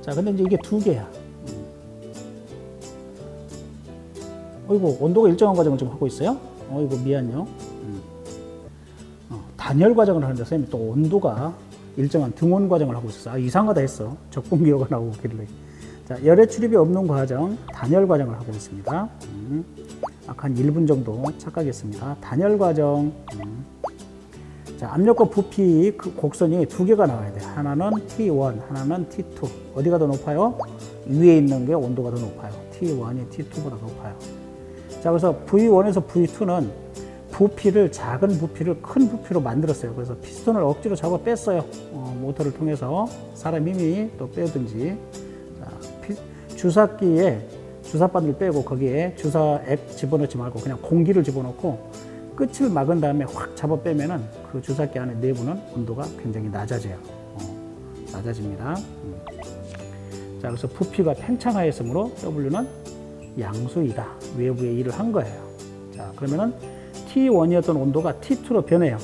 자, 근데 이제 이게 두 개야. 어이구, 온도가 일정한 과정을 좀 하고 있어요? 어이구, 미안요. 단열 과정을 하는데 선생님이 또 온도가 일정한 등온 과정을 하고 있었어. 아, 이상하다 했어. 적분기호가 나오고 길래. 자, 열의 출입이 없는 과정, 단열 과정을 하고 있습니다. 한 1분 정도 착각했습니다. 단열 과정. 자, 압력과 부피 그 곡선이 두 개가 나와야 돼. 하나는 T1, 하나는 T2. 어디가 더 높아요? 위에 있는 게 온도가 더 높아요. T1이 T2보다 높아요. 자, 자, 그래서 V1에서 V2는 부피를, 작은 부피를 큰 부피로 만들었어요. 그래서 피스톤을 억지로 잡아 뺐어요. 모터를 통해서 사람 힘이 또 빼든지. 자, 주사기에 주사바늘 빼고 거기에 주사액 집어넣지 말고 그냥 공기를 집어넣고 끝을 막은 다음에 확 잡아 빼면은 그 주사기 안에 내부는 온도가 굉장히 낮아져요. 낮아집니다. 자, 그래서 부피가 팽창하였으므로 W는 양수이다. 외부에 일을 한 거예요. 자, 그러면은 T1이었던 온도가 T2로 변해요.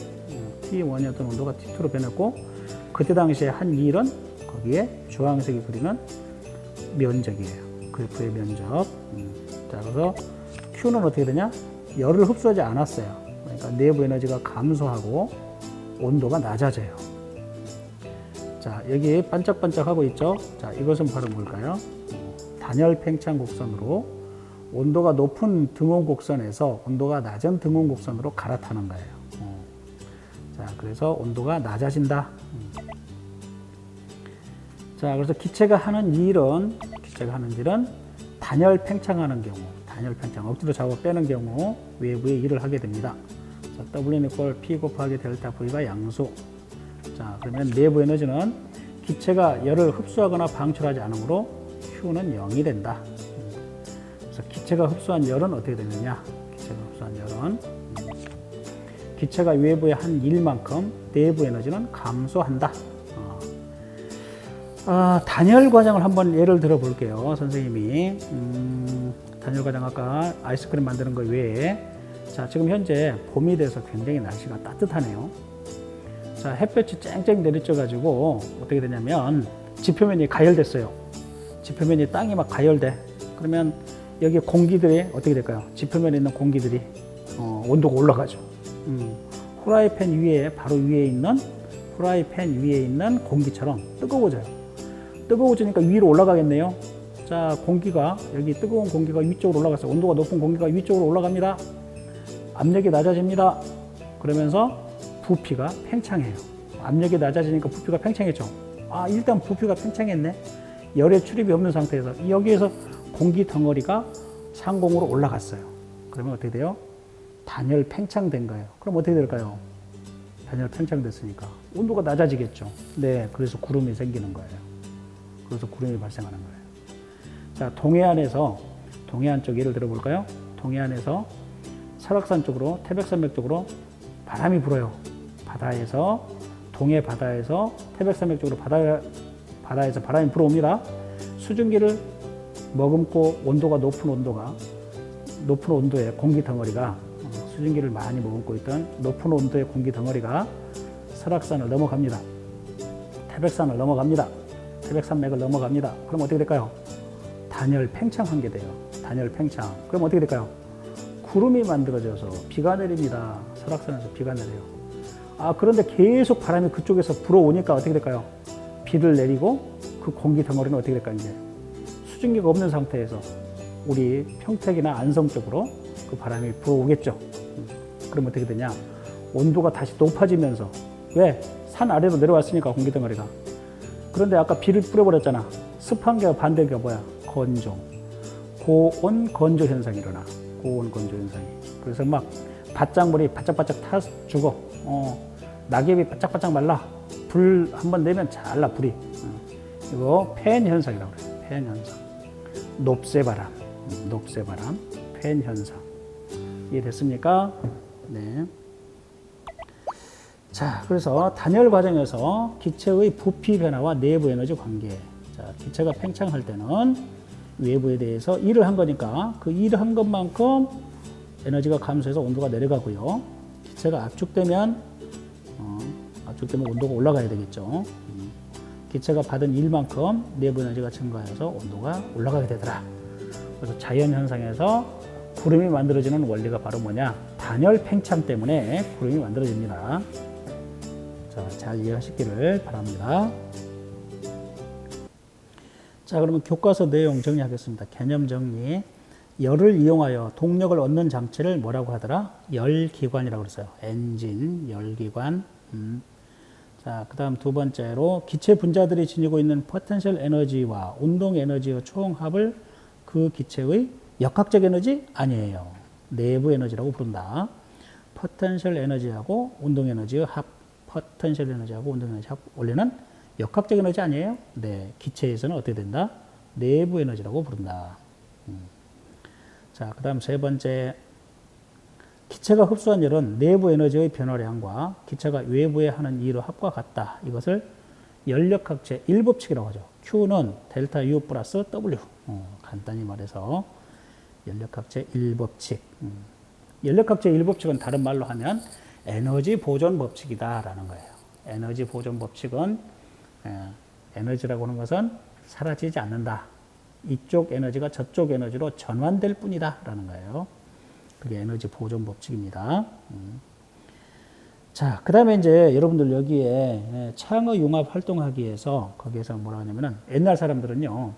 T1이었던 온도가 T2로 변했고, 그때 당시에 한 일은 거기에 주황색이 그리는 면적이에요. 그래프의 면적. 자, 그래서 Q는 어떻게 되냐? 열을 흡수하지 않았어요. 그러니까 내부 에너지가 감소하고 온도가 낮아져요. 자, 여기 반짝반짝하고 있죠? 자, 이것은 바로 뭘까요? 단열 팽창 곡선으로 온도가 높은 등원 곡선에서 온도가 낮은 등원 곡선으로 갈아타는 거예요. 자, 그래서 온도가 낮아진다. 자, 그래서 기체가 하는 일은 단열 팽창하는 경우, 단열 팽창, 억지로 잡아 빼는 경우 외부에 일을 하게 됩니다. 자, W는 P 곱하기 델타 V가 양수. 자, 그러면 내부 에너지는 기체가 열을 흡수하거나 방출하지 않으므로 Q는 0이 된다. 그래서 기체가 흡수한 열은 어떻게 되느냐? 기체가 흡수한 열은 기체가 외부에 한 일만큼 내부 에너지는 감소한다. 단열 과정을 한번 예를 들어 볼게요. 선생님이 단열 과정 아까 아이스크림 만드는 거 외에, 자, 지금 현재 봄이 돼서 굉장히 날씨가 따뜻하네요. 자, 햇볕이 쨍쨍 내리쬐 가지고 어떻게 되냐면 지표면이 가열됐어요. 지표면이 땅이 막 가열돼. 그러면 여기 공기들이 어떻게 될까요? 지표면에 있는 공기들이 온도가 올라가죠. 후라이팬 위에, 바로 위에 있는 후라이팬 위에 있는 공기처럼 뜨거워져요. 뜨거워지니까 위로 올라가겠네요. 자, 공기가, 여기 뜨거운 공기가 위쪽으로 올라갔어요. 온도가 높은 공기가 위쪽으로 올라갑니다. 압력이 낮아집니다. 그러면서 부피가 팽창해요. 압력이 낮아지니까 부피가 팽창했죠. 일단 부피가 팽창했네. 열의 출입이 없는 상태에서 여기에서 공기 덩어리가 상공으로 올라갔어요. 그러면 어떻게 돼요? 단열 팽창된 거예요. 그럼 어떻게 될까요? 단열 팽창됐으니까 온도가 낮아지겠죠. 네, 그래서 구름이 생기는 거예요. 그래서 구름이 발생하는 거예요. 자, 동해안 쪽 예를 들어 볼까요? 동해안에서 설악산 쪽으로, 태백산맥 쪽으로 바람이 불어요. 바다에서, 동해 바다에서 태백산맥 쪽으로 바다에서 바람이 불어옵니다. 수증기를 머금고 온도가 높은 온도의 공기 덩어리가, 수증기를 많이 머금고 있던 높은 온도의 공기 덩어리가 설악산을 넘어갑니다. 태백산을 넘어갑니다. 태백산맥을 넘어갑니다. 그럼 어떻게 될까요? 단열 팽창한 게 돼요. 단열 팽창. 그럼 어떻게 될까요? 구름이 만들어져서 비가 내립니다. 설악산에서 비가 내려요. 그런데 계속 바람이 그쪽에서 불어오니까 어떻게 될까요? 비를 내리고 그 공기 덩어리는 어떻게 될까요? 이제 수증기가 없는 상태에서 우리 평택이나 안성 쪽으로 그 바람이 불어오겠죠. 그럼 어떻게 되냐? 온도가 다시 높아지면서, 왜? 산 아래로 내려왔으니까 공기 덩어리가. 그런데 아까 비를 뿌려버렸잖아. 습한 게 반대가 뭐야? 건조. 고온 건조 현상이 일어나. 고온 건조 현상이. 그래서 막 밭작물이 바짝바짝 타주고, 낙엽이 바짝바짝 말라. 불 한번 내면 잘 나, 불이. 이거 팬 현상이라고 그래요. 팬 현상. 높새바람, 팬 현상. 이해됐습니까? 네. 자, 그래서 단열 과정에서 기체의 부피 변화와 내부 에너지 관계. 자, 기체가 팽창할 때는 외부에 대해서 일을 한 거니까 그 일을 한 것만큼 에너지가 감소해서 온도가 내려가고요. 기체가 압축되면 온도가 올라가야 되겠죠. 기체가 받은 일만큼 내부 에너지가 증가해서 온도가 올라가게 되더라. 그래서 자연 현상에서 구름이 만들어지는 원리가 바로 뭐냐? 단열 팽창 때문에 구름이 만들어집니다. 자, 잘 이해하시기를 바랍니다. 자, 그러면 교과서 내용 정리하겠습니다. 개념 정리. 열을 이용하여 동력을 얻는 장치를 뭐라고 하더라? 열기관이라고 그랬어요. 엔진, 열기관. 자, 그 다음 두 번째로 기체 분자들이 지니고 있는 포텐셜 에너지와 운동 에너지의 총합을 그 기체의 역학적 에너지? 아니에요. 내부 에너지라고 부른다. 포텐셜 에너지하고 운동 에너지의 합, 포텐셜 에너지하고 운동 에너지 합. 원래는 역학적 에너지 아니에요? 네, 기체에서는 어떻게 된다? 내부 에너지라고 부른다. 자, 그 다음 세 번째. 기체가 흡수한 열은 내부 에너지의 변화량과 기체가 외부에 하는 일의 합과 같다. 이것을 연력학적 1법칙이라고 하죠. Q는 델타 U 플러스 W. 간단히 말해서 연력학적 1법칙. 연력학적 1법칙은 다른 말로 하면 에너지 보존 법칙이다라는 거예요. 에너지 보존 법칙은 에너지라고 하는 것은 사라지지 않는다. 이쪽 에너지가 저쪽 에너지로 전환될 뿐이다라는 거예요. 그게 에너지 보존 법칙입니다. 자, 그 다음에 이제 여러분들 여기에 창의 융합 활동하기 위해서 거기에서 뭐라 하냐면은 옛날 사람들은요,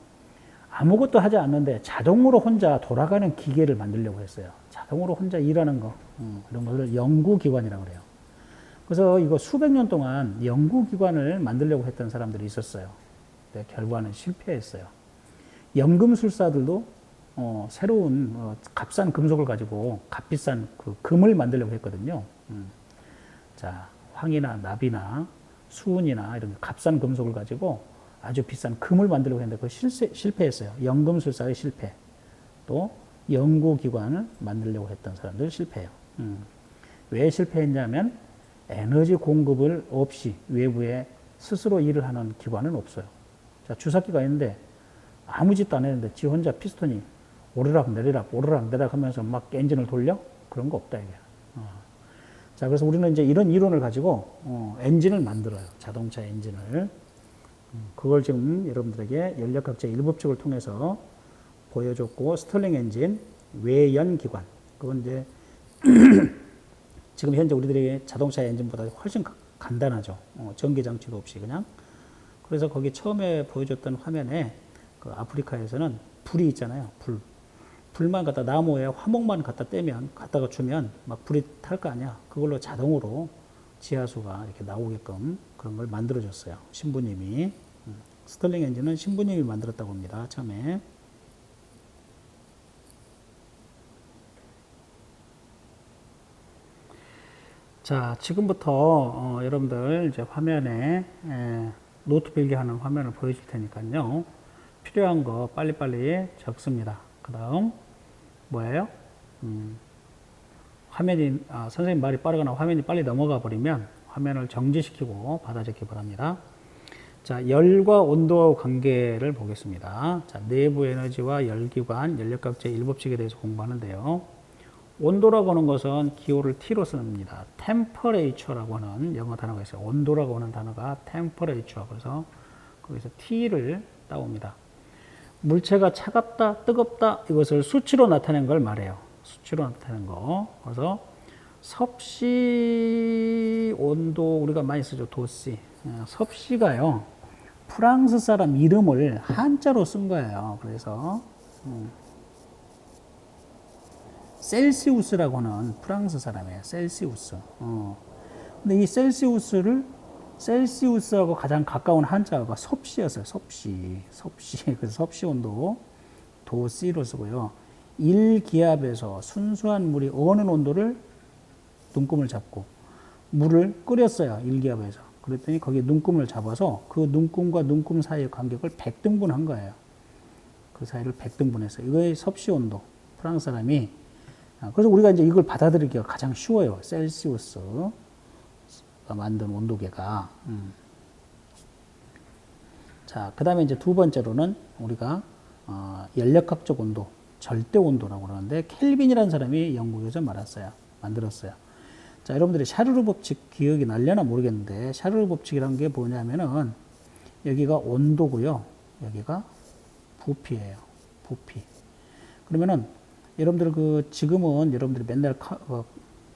아무것도 하지 않는데 자동으로 혼자 돌아가는 기계를 만들려고 했어요. 자동으로 혼자 일하는 거. 이런 것을 연구기관이라고 그래요. 그래서 이거 수백 년 동안 연구기관을 만들려고 했던 사람들이 있었어요. 근데 결과는 실패했어요. 연금술사들도 새로운 값싼 금속을 가지고 값비싼 그 금을 만들려고 했거든요. 자, 황이나 납이나 수은이나 이런 값싼 금속을 가지고 아주 비싼 금을 만들려고 했는데 그 실패했어요. 연금술사의 실패. 또 연구기관을 만들려고 했던 사람들 실패해요. 왜 실패했냐면 에너지 공급을 없이 외부에 스스로 일을 하는 기관은 없어요. 자, 주사기가 있는데 아무 짓도 안 했는데 지 혼자 피스톤이 오르락 내리락 하면서 막 엔진을 돌려? 그런 거 없다, 이게. 자, 그래서 우리는 이제 이런 이론을 가지고, 엔진을 만들어요. 자동차 엔진을. 그걸 지금 여러분들에게 연력학적 1법칙을 통해서 보여줬고, 스털링 엔진, 외연기관. 그건 이제, 지금 현재 우리들에게 자동차 엔진보다 훨씬 간단하죠. 전기장치도 없이 그냥. 그래서 거기 처음에 보여줬던 화면에 그 아프리카에서는 불이 있잖아요. 불만 갖다 나무에 화목만 갖다 떼면, 갖다가 주면 막 불이 탈 거 아니야. 그걸로 자동으로 지하수가 이렇게 나오게끔 그런 걸 만들어줬어요. 신부님이. 스털링 엔진은 신부님이 만들었다고 합니다. 처음에. 자, 지금부터 여러분들 이제 화면에 노트 필기하는 화면을 보여줄 테니까요. 필요한 거 빨리빨리 적습니다. 그 다음 뭐예요? 화면이 선생님 말이 빠르거나 화면이 빨리 넘어가 버리면 화면을 정지시키고 받아 적기 바랍니다. 자, 열과 온도 관계를 보겠습니다. 자, 내부 에너지와 열기관, 연력학적 1법칙에 대해서 공부하는데요. 온도라고 하는 것은 기호를 T로 씁니다. temperature라고 하는 영어 단어가 있어요. 온도라고 하는 단어가 temperature. 그래서 거기서 T를 따옵니다. 물체가 차갑다, 뜨겁다, 이것을 수치로 나타낸 걸 말해요. 수치로 나타낸 거. 그래서 섭씨 온도, 우리가 많이 쓰죠. 도씨. 섭씨가요, 프랑스 사람 이름을 한자로 쓴 거예요. 그래서, 셀시우스라고 하는 프랑스 사람이에요. 셀시우스. 근데 이 셀시우스하고 가장 가까운 한자가 섭씨였어요. 섭씨. 그래서 섭씨 온도 도씨로 쓰고요. 1기압에서 순수한 물이 어느 온도를 눈금을 잡고 물을 끓였어요. 1기압에서. 그랬더니 거기에 눈금을 잡아서 그 눈금과 눈금 사이의 간격을 100등분한 거예요. 그 사이를 100등분했어요. 이거의 섭씨 온도. 프랑스 사람이. 그래서 우리가 이제 이걸 받아들이기가 가장 쉬워요. 셀시우스가 만든 온도계가. 자, 그 다음에 이제 두 번째로는 우리가 연력학적 온도, 절대 온도라고 그러는데 켈빈이라는 사람이 영국에서 만들었어요. 자, 여러분들이 샤르르 법칙 기억이 날려나 모르겠는데 샤르르 법칙이라는 게 뭐냐면은 여기가 온도고요. 여기가 부피예요. 부피. 그러면은 여러분들 지금은 여러분들이 맨날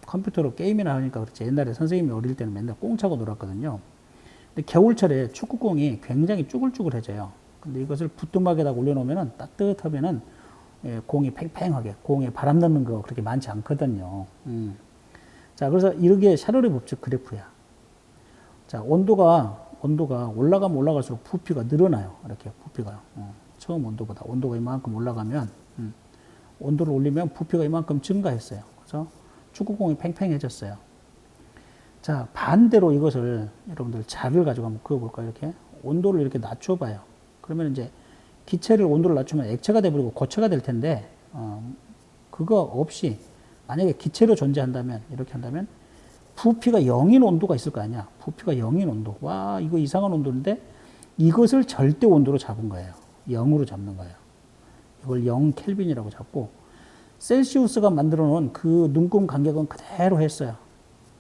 컴퓨터로 게임이나 하니까 그렇지. 옛날에 선생님이 어릴 때는 맨날 꽁 차고 놀았거든요. 근데 겨울철에 축구공이 굉장히 쭈글쭈글해져요. 근데 이것을 부뚜막에다 올려놓으면은 따뜻하면은 공이 팽팽하게, 공에 바람 넣는 거 그렇게 많지 않거든요. 자, 그래서 이게 샤르르 법칙 그래프야. 자, 온도가 올라가면 올라갈수록 부피가 늘어나요. 이렇게 부피가. 처음 온도가 이만큼 올라가면, 온도를 올리면 부피가 이만큼 증가했어요. 그래서 축구공이 팽팽해졌어요. 자, 반대로 이것을 여러분들 자를 가지고 한번 그어볼까요? 이렇게 온도를 이렇게 낮춰봐요. 그러면 이제 기체를 온도를 낮추면 액체가 돼버리고 고체가 될 텐데, 그거 없이 만약에 기체로 존재한다면, 이렇게 한다면 부피가 0인 온도가 있을 거 아니야. 부피가 0인 온도. 와, 이거 이상한 온도인데 이것을 절대 온도로 잡은 거예요. 0으로 잡는 거예요. 이걸 0 켈빈이라고 잡고 셀시우스가 만들어 놓은 그 눈금 간격은 그대로 했어요.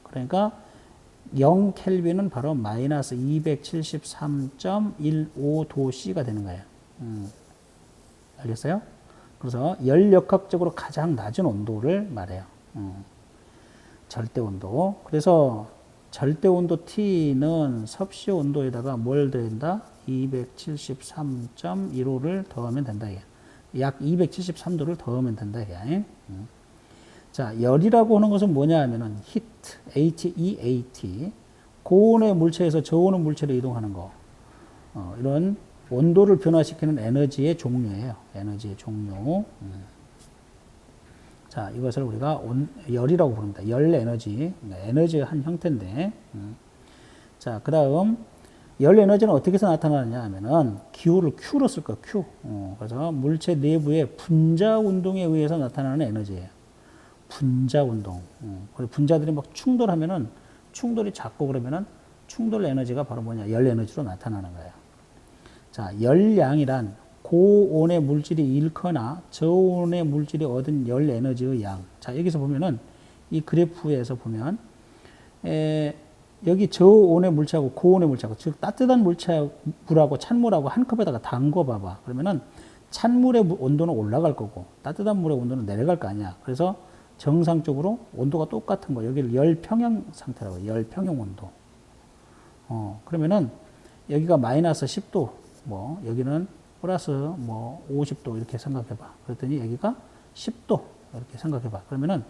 그러니까 0 켈빈은 바로 마이너스 273.15도C가 되는 거예요. 알겠어요? 그래서 열역학적으로 가장 낮은 온도를 말해요. 절대 온도. 그래서 절대 온도 T는 섭씨 온도에다가 뭘 더한다? 273.15를 더하면 된다. 약 273도를 더하면 된다. 자, 열이라고 하는 것은 뭐냐 하면은 heat, H-E-A-T, 고온의 물체에서 저온의 물체로 이동하는 거. 이런 온도를 변화시키는 에너지의 종류예요. 에너지의 종류. 자, 이것을 우리가 열이라고 부릅니다. 열 에너지. 에너지의 한 형태인데. 자, 그 다음, 열 에너지는 어떻게 해서 나타나느냐 하면은, 기호를 Q로 쓸 거예요, Q. 그래서 물체 내부의 분자 운동에 의해서 나타나는 에너지예요. 분자 운동. 분자들이 막 충돌하면은, 충돌이 작고 그러면은, 충돌 에너지가 바로 뭐냐, 열 에너지로 나타나는 거예요. 자, 열량이란 고온의 물질이 잃거나 저온의 물질이 얻은 열 에너지의 양. 자, 여기서 보면은 이 그래프에서 보면 여기 저온의 물체하고 고온의 물체하고, 즉 따뜻한 물하고 찬물하고 한 컵에다가 담궈 봐봐. 그러면은 찬물의 온도는 올라갈 거고 따뜻한 물의 온도는 내려갈 거 아니야. 그래서 정상적으로 온도가 똑같은 거. 여기를 열 평형 상태라고 해요. 열 평형 온도. 그러면은 여기가 마이너스 10도, 뭐 여기는 플러스 뭐 50도 이렇게 생각해 봐. 그랬더니 여기가 10도 이렇게 생각해 봐. 그러면은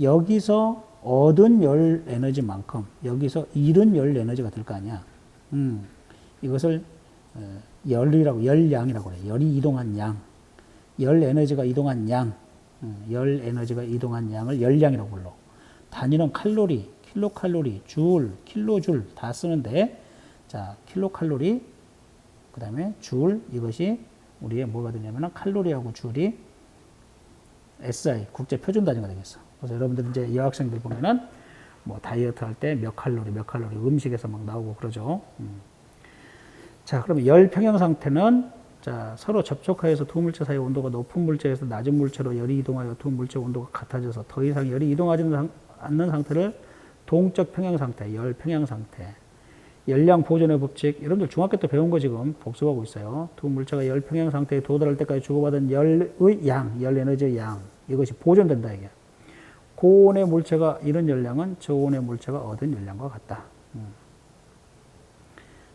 여기서 얻은 열 에너지만큼 여기서 잃은 열 에너지가 될 거 아니야. 이것을 열이라고, 열량이라고 그래. 열이 이동한 양. 열 에너지가 이동한 양. 열 에너지가 이동한 양을 열량이라고 불러. 단위는 칼로리, 킬로칼로리, 줄, 킬로줄 다 쓰는데, 자, 킬로칼로리, 그 다음에 줄, 이것이 우리의 뭐가 되냐면 칼로리하고 줄이 SI, 국제 표준 단위가 되겠어. 그래서 여러분들 이제 여학생들 보면은 뭐 다이어트 할 때 몇 칼로리, 몇 칼로리 음식에서 막 나오고 그러죠. 자, 그러면 열 평형 상태는, 자, 서로 접촉하여서 두 물체 사이 온도가 높은 물체에서 낮은 물체로 열이 이동하여 두 물체 온도가 같아져서 더 이상 열이 이동하지 않는 상태를 동적 평형 상태, 열 평형 상태. 열량 보존의 법칙, 여러분들 중학교 때 배운 거 지금 복습하고 있어요. 두 물체가 열 평형 상태에 도달할 때까지 주고받은 열의 양, 열 에너지의 양, 이것이 보존된다 이게. 고온의 물체가 잃은 열량은 저온의 물체가 얻은 열량과 같다.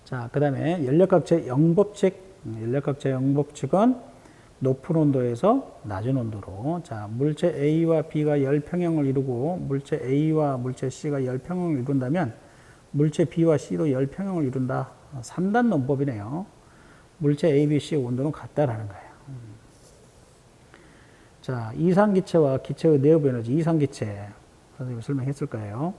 자, 그 다음에 열역학적 영법칙, 열역학적 영법칙은 높은 온도에서 낮은 온도로, 자, 물체 A와 B가 열 평형을 이루고 물체 A와 물체 C가 열 평형을 이룬다면 물체 B와 C도 열 평형을 이룬다. 3단 논법이네요. 물체 A, B, C의 온도는 같다라는 거예요. 자, 이상기체와 기체의 내부 에너지, 이상기체. 선생님이 설명했을 거예요.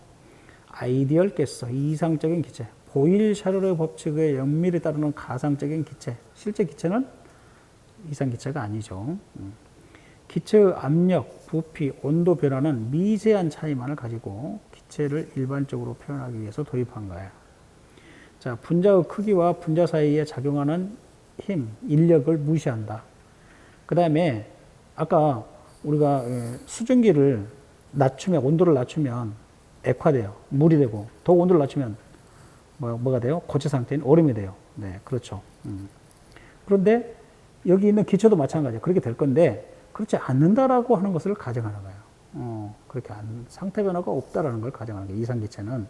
아이디얼 가스, 이상적인 기체. 보일-샤를의 법칙의 연밀히 따르는 가상적인 기체. 실제 기체는 이상기체가 아니죠. 기체의 압력, 부피, 온도 변화는 미세한 차이만을 가지고 기체를 일반적으로 표현하기 위해서 도입한 거예요. 자, 분자의 크기와 분자 사이에 작용하는 힘, 인력을 무시한다. 그 다음에 아까 우리가 수증기를 낮추면, 온도를 낮추면 액화돼요. 물이 되고, 더 온도를 낮추면 뭐가 돼요? 고체 상태인 얼음이 돼요. 네, 그렇죠. 그런데 여기 있는 기체도 마찬가지예요. 그렇게 될 건데 그렇지 않는다라고 하는 것을 가정하는 거예요. 그렇게 상태 변화가 없다라는 걸 가정하는 게 이상기체는.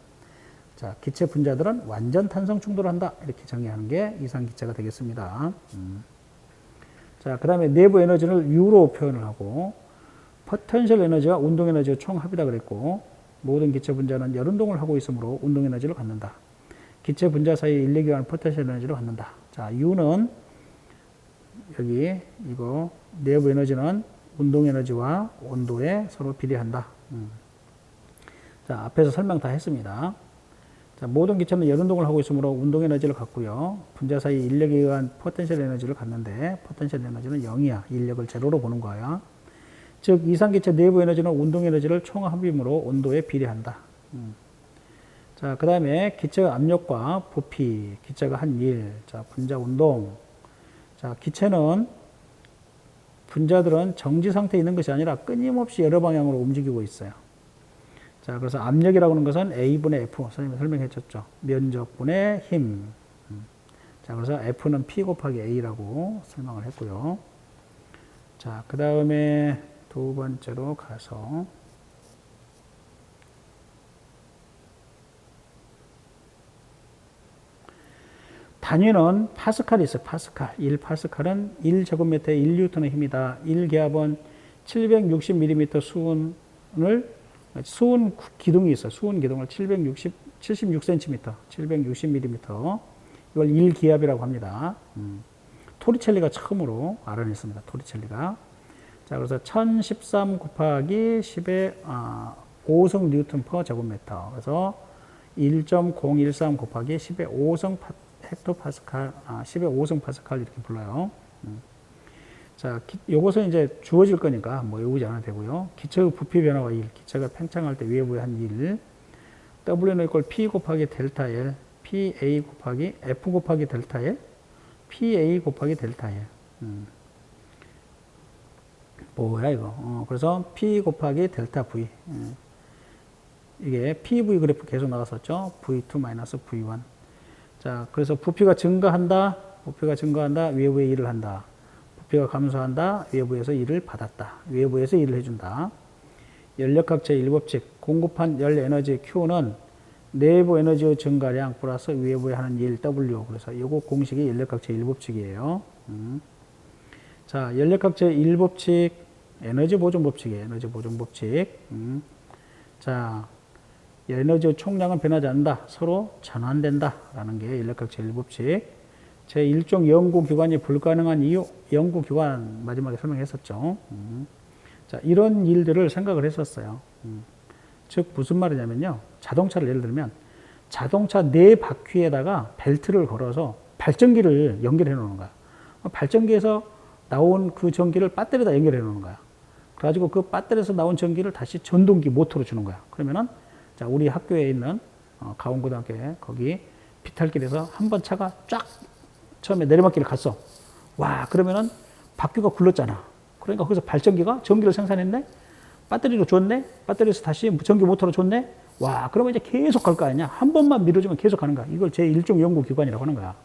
자, 기체 분자들은 완전 탄성 충돌한다. 이렇게 정의하는 게 이상기체가 되겠습니다. 자, 그 다음에 내부 에너지를 U로 표현을 하고, 포텐셜 에너지와 운동 에너지의 총합이다 그랬고, 모든 기체 분자는 열운동을 하고 있으므로 운동 에너지를 갖는다. 기체 분자 사이 인력에 관한 포텐셜 에너지를 갖는다. 자, U는 여기 이거 내부 에너지는 운동 에너지와 온도에 서로 비례한다. 자, 앞에서 설명 다 했습니다. 자, 모든 기체는 열운동을 하고 있으므로 운동 에너지를 갖고요. 분자 사이 인력에 의한 포텐셜 에너지를 갖는데 포텐셜 에너지는 0이야. 인력을 제로로 보는 거야. 즉 이상기체 내부 에너지는 운동 에너지를 총 합임으로 온도에 비례한다. 자, 그 다음에 기체의 압력과 부피, 기체가 한 일, 자, 분자 운동. 자, 기체는 분자들은 정지 상태에 있는 것이 아니라 끊임없이 여러 방향으로 움직이고 있어요. 자, 그래서 압력이라고 하는 것은 A분의 F, 선생님이 설명해 줬죠. 면적분의 힘. 자, 그래서 F는 P 곱하기 A라고 설명을 했고요. 자, 그 다음에 두 번째로 가서 단위는 파스칼이 있어요. 파스칼. 1파스칼은 1제곱미터에 1뉴턴의 힘이다. 1기압은 760mm 수은 기둥이 있어요. 수은 기둥을 76cm, 760mm. 이걸 1기압이라고 합니다. 토리첼리가 처음으로 알아냈습니다. 토리첼리가. 자, 그래서 1013 곱하기 10의 5성 뉴턴 퍼 제곱미터. 그래서 1.013 곱하기 10의 5성 헥토파스칼, 10의 5성 파스칼 이렇게 불러요. 자, 요것은 이제 주어질 거니까 뭐 외우지 않아도 되고요. 기체의 부피 변화와 1, 기체가 팽창할 때 위에 부에 한 1, W는 이걸 P 곱하기 델타 L, PA 곱하기 F 곱하기 델타 L, PA 곱하기 델타 L. 뭐야 이거? 그래서 P 곱하기 델타 V. 이게 PV 그래프 계속 나왔었죠. V2 마이너스 V1. 자, 그래서 부피가 증가한다. 부피가 증가한다. 외부에 일을 한다. 부피가 감소한다. 외부에서 일을 받았다. 외부에서 일을 해준다. 연력학적 일법칙. 공급한 열 에너지 Q는 내부 에너지의 증가량 플러스 외부에 하는 일 W. 그래서 이거 공식이 연력학적 일법칙이에요. 자, 연력학적 일법칙. 에너지 보존 법칙이에요. 에너지 보존 법칙. 자, 에너지의 총량은 변하지 않는다. 서로 전환된다. 라는 게 연력학적 일법칙. 제1종 연구기관이 불가능한 이유, 연구기관 마지막에 설명했었죠. 자, 이런 일들을 생각을 했었어요. 즉, 무슨 말이냐면요. 자동차를 예를 들면, 자동차 네 바퀴에다가 벨트를 걸어서 발전기를 연결해 놓는 거야. 발전기에서 나온 그 전기를 배터리에다 연결해 놓는 거야. 그래가지고 그 배터리에서 나온 전기를 다시 전동기 모터로 주는 거야. 그러면은, 자, 우리 학교에 있는, 가온고등학교에 거기 비탈길에서 한번 차가 쫙 처음에 내리막길을 갔어. 와, 그러면은 바퀴가 굴렀잖아. 그러니까 거기서 발전기가 전기를 생산했네? 배터리로 줬네? 배터리에서 다시 전기 모터로 줬네? 와, 그러면 이제 계속 갈 거 아니냐? 한 번만 밀어주면 계속 가는 거야. 이걸 제1종 연구기관이라고 하는 거야.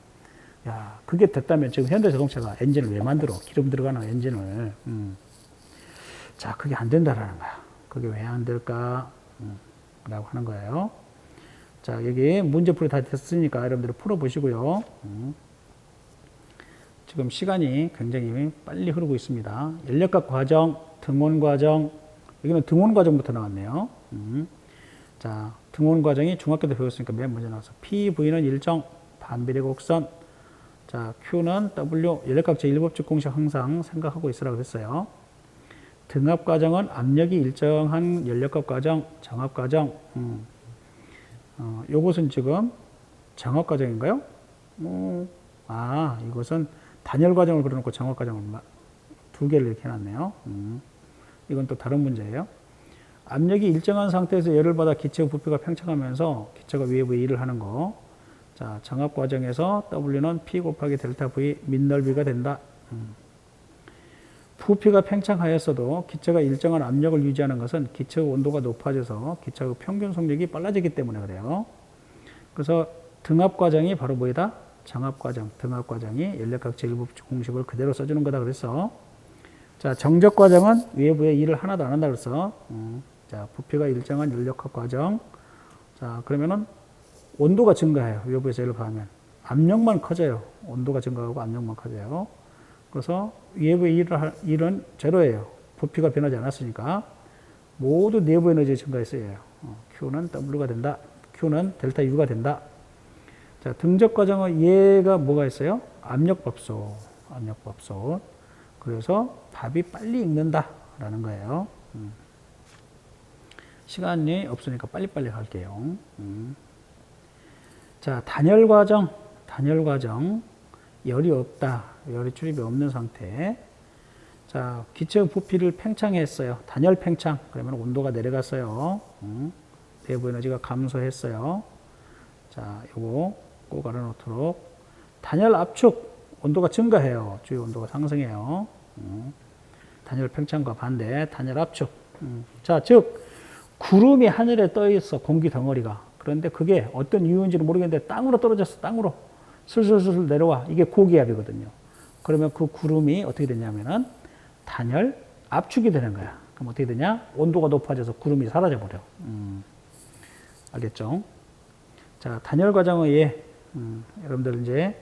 야, 그게 됐다면 지금 현대자동차가 엔진을 왜 만들어? 기름 들어가는 엔진을. 자, 그게 안 된다라는 거야. 그게 왜 안 될까? 라고 하는 거예요. 자, 여기 문제풀이 다 됐으니까 여러분들 풀어보시고요. 지금 시간이 굉장히 빨리 흐르고 있습니다. 연력학 과정, 등원 과정, 여기는 등원 과정부터 나왔네요. 자, 등원 과정이 중학교 때 배웠으니까 맨 먼저 나와서 PV는 일정 반비례 곡선, 자, Q는 W, 연력학적 일법칙 공식 항상 생각하고 있으라고 했어요. 등압 과정은 압력이 일정한 연력학 과정, 정압 과정. 요것은 지금 정압 과정인가요? 이것은 단열 과정을 그려놓고 정압 과정을 두 개를 이렇게 해놨네요. 이건 또 다른 문제예요. 압력이 일정한 상태에서 열을 받아 기체의 부피가 팽창하면서 기체가 외부에 일을 하는 거. 자, 정압 과정에서 W는 P 곱하기 델타 V 민넓이가 된다. 부피가 팽창하였어도 기체가 일정한 압력을 유지하는 것은 기체의 온도가 높아져서 기체의 평균 속력이 빨라지기 때문에 그래요. 그래서 등압 과정이 바로 뭐이다? 정압 과정, 등압 과정이 연력학적 일법칙 공식을 그대로 써주는 거다 그래서 자, 정적 과정은 외부에 일을 하나도 안 한다 그래서 자, 부피가 일정한 연력학 과정. 자, 그러면은 온도가 증가해요. 외부에서 열을 가하면 압력만 커져요. 온도가 증가하고 압력만 커져요. 그래서 외부의 일은 제로예요. 부피가 변하지 않았으니까 모두 내부 에너지 증가했어요. Q는 W가 된다. Q는 델타 U가 된다. 자, 등적 과정은 얘가 뭐가 있어요? 압력밥솥. 압력밥솥. 그래서 밥이 빨리 익는다라는 거예요. 시간이 없으니까 빨리빨리 갈게요. 자, 단열 과정, 열이 없다, 열이 출입이 없는 상태. 자, 기체 부피를 팽창했어요. 단열 팽창. 그러면 온도가 내려갔어요. 내부 에너지가 감소했어요. 자, 요거 꼭 알아놓도록. 단열 압축, 온도가 증가해요. 주요 온도가 상승해요. 단열 팽창과 반대, 단열 압축. 자, 즉, 구름이 하늘에 떠 있어, 공기 덩어리가. 그런데 그게 어떤 이유인지는 모르겠는데 땅으로 떨어졌어, 땅으로. 슬슬슬 내려와. 이게 고기압이거든요. 그러면 그 구름이 어떻게 되냐면은 단열 압축이 되는 거야. 그럼 어떻게 되냐? 온도가 높아져서 구름이 사라져 버려. 알겠죠? 자, 단열 과정의 예. 여러분들 이제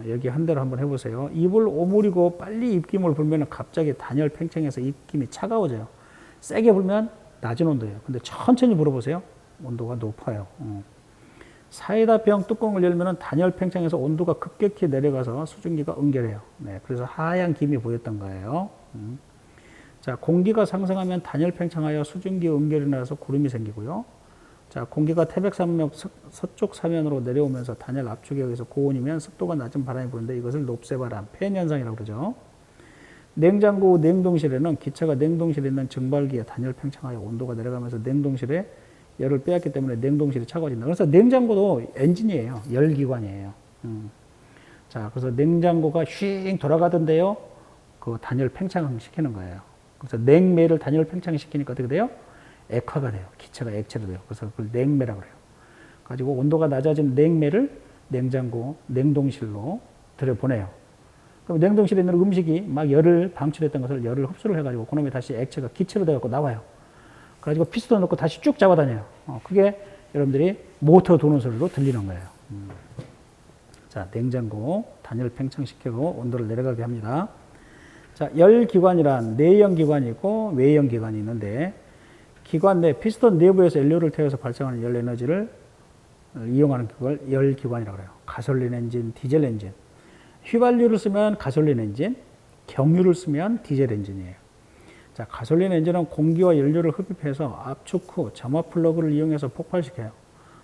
여기 한 대로 한번 해보세요. 입을 오므리고 빨리 입김을 불면 갑자기 단열 팽창해서 입김이 차가워져요. 세게 불면 낮은 온도예요. 근데 천천히 불어보세요. 온도가 높아요. 사이다병 뚜껑을 열면 단열 팽창해서 온도가 급격히 내려가서 수증기가 응결해요. 네, 그래서 하얀 김이 보였던 거예요. 자, 공기가 상승하면 단열 팽창하여 수증기 응결이 나서 구름이 생기고요. 자, 공기가 태백산맥 서쪽 사면으로 내려오면서 단열 압축에 의해서 고온이면 습도가 낮은 바람이 부는데 이것을 높새바람, 팬 현상이라고 그러죠. 냉장고 냉동실에는 기체가 냉동실에 있는 증발기에 단열 팽창하여 온도가 내려가면서 냉동실에 열을 빼앗기 때문에 냉동실이 차가워진다. 그래서 냉장고도 엔진이에요. 열기관이에요. 자, 그래서 냉장고가 휙 돌아가던데요. 그 단열 팽창 시키는 거예요. 그래서 냉매를 단열 팽창 시키니까 어떻게 돼요? 액화가 돼요. 기체가 액체로 돼요. 그래서 그걸 냉매라고 그래요. 가지고 온도가 낮아진 냉매를 냉장고, 냉동실로 들여보내요. 그럼 냉동실에 있는 음식이 막 열을 방출했던 것을 열을 흡수를 해가지고 그놈이 다시 액체가 기체로 돼갖고 나와요. 그래가지고 피스톤 넣고 다시 쭉 잡아다녀요. 그게 여러분들이 모터 도는 소리로 들리는 거예요. 자, 냉장고 단열 팽창시키고 온도를 내려가게 합니다. 자, 열기관이란 내연 기관이 있고 외연 기관이 있는데 기관 내 피스톤 내부에서 연료를 태워서 발생하는 열 에너지를 이용하는 그걸 열기관이라고 해요. 가솔린 엔진, 디젤 엔진. 휘발유를 쓰면 가솔린 엔진, 경유를 쓰면 디젤 엔진이에요. 자, 가솔린 엔진은 공기와 연료를 흡입해서 압축 후 점화 플러그를 이용해서 폭발시켜요.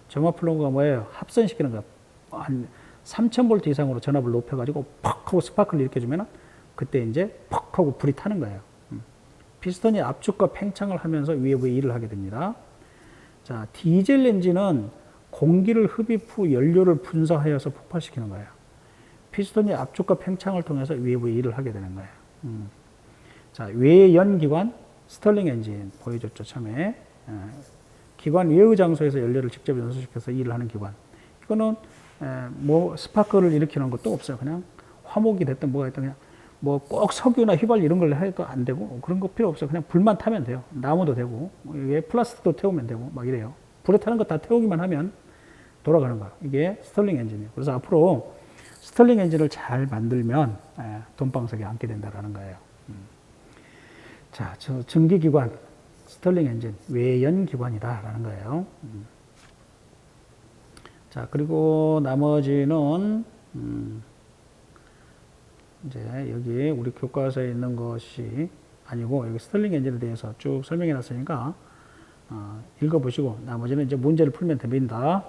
점화 플러그가 뭐예요? 합선시키는 거예요. 한 3000V 이상으로 전압을 높여가지고 퍽 하고 스파크를 일으켜주면 그때 이제 퍽 하고 불이 타는 거예요. 피스톤이 압축과 팽창을 하면서 외부에 일을 하게 됩니다. 자, 디젤 엔진은 공기를 흡입 후 연료를 분사하여서 폭발시키는 거예요. 피스톤이 압축과 팽창을 통해서 외부에 일을 하게 되는 거예요. 자, 외연기관, 스털링 엔진 보여줬죠, 처음에. 기관 외의 장소에서 연료를 직접 연소시켜서 일을 하는 기관. 이거는 뭐 스파크를 일으키는 것도 없어요. 그냥 화목이 됐든 뭐가 됐든 그냥 뭐 꼭 석유나 휘발유 이런 걸 해도 안 되고 그런 거 필요 없어요. 그냥 불만 타면 돼요. 나무도 되고 이게 플라스틱도 태우면 되고 막 이래요. 불에 타는 거 다 태우기만 하면 돌아가는 거예요. 이게 스털링 엔진이에요. 그래서 앞으로 스털링 엔진을 잘 만들면 돈방석에 앉게 된다는 거예요. 자, 저 전기기관, 스털링 엔진, 외연기관이다라는 거예요. 자, 그리고 나머지는 이제 여기 우리 교과서에 있는 것이 아니고 여기 스털링 엔진에 대해서 쭉 설명해 놨으니까 읽어보시고 나머지는 이제 문제를 풀면 됩니다.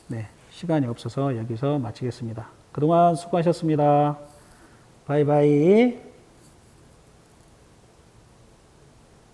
네, 시간이 없어서 여기서 마치겠습니다. 그동안 수고하셨습니다. 바이바이.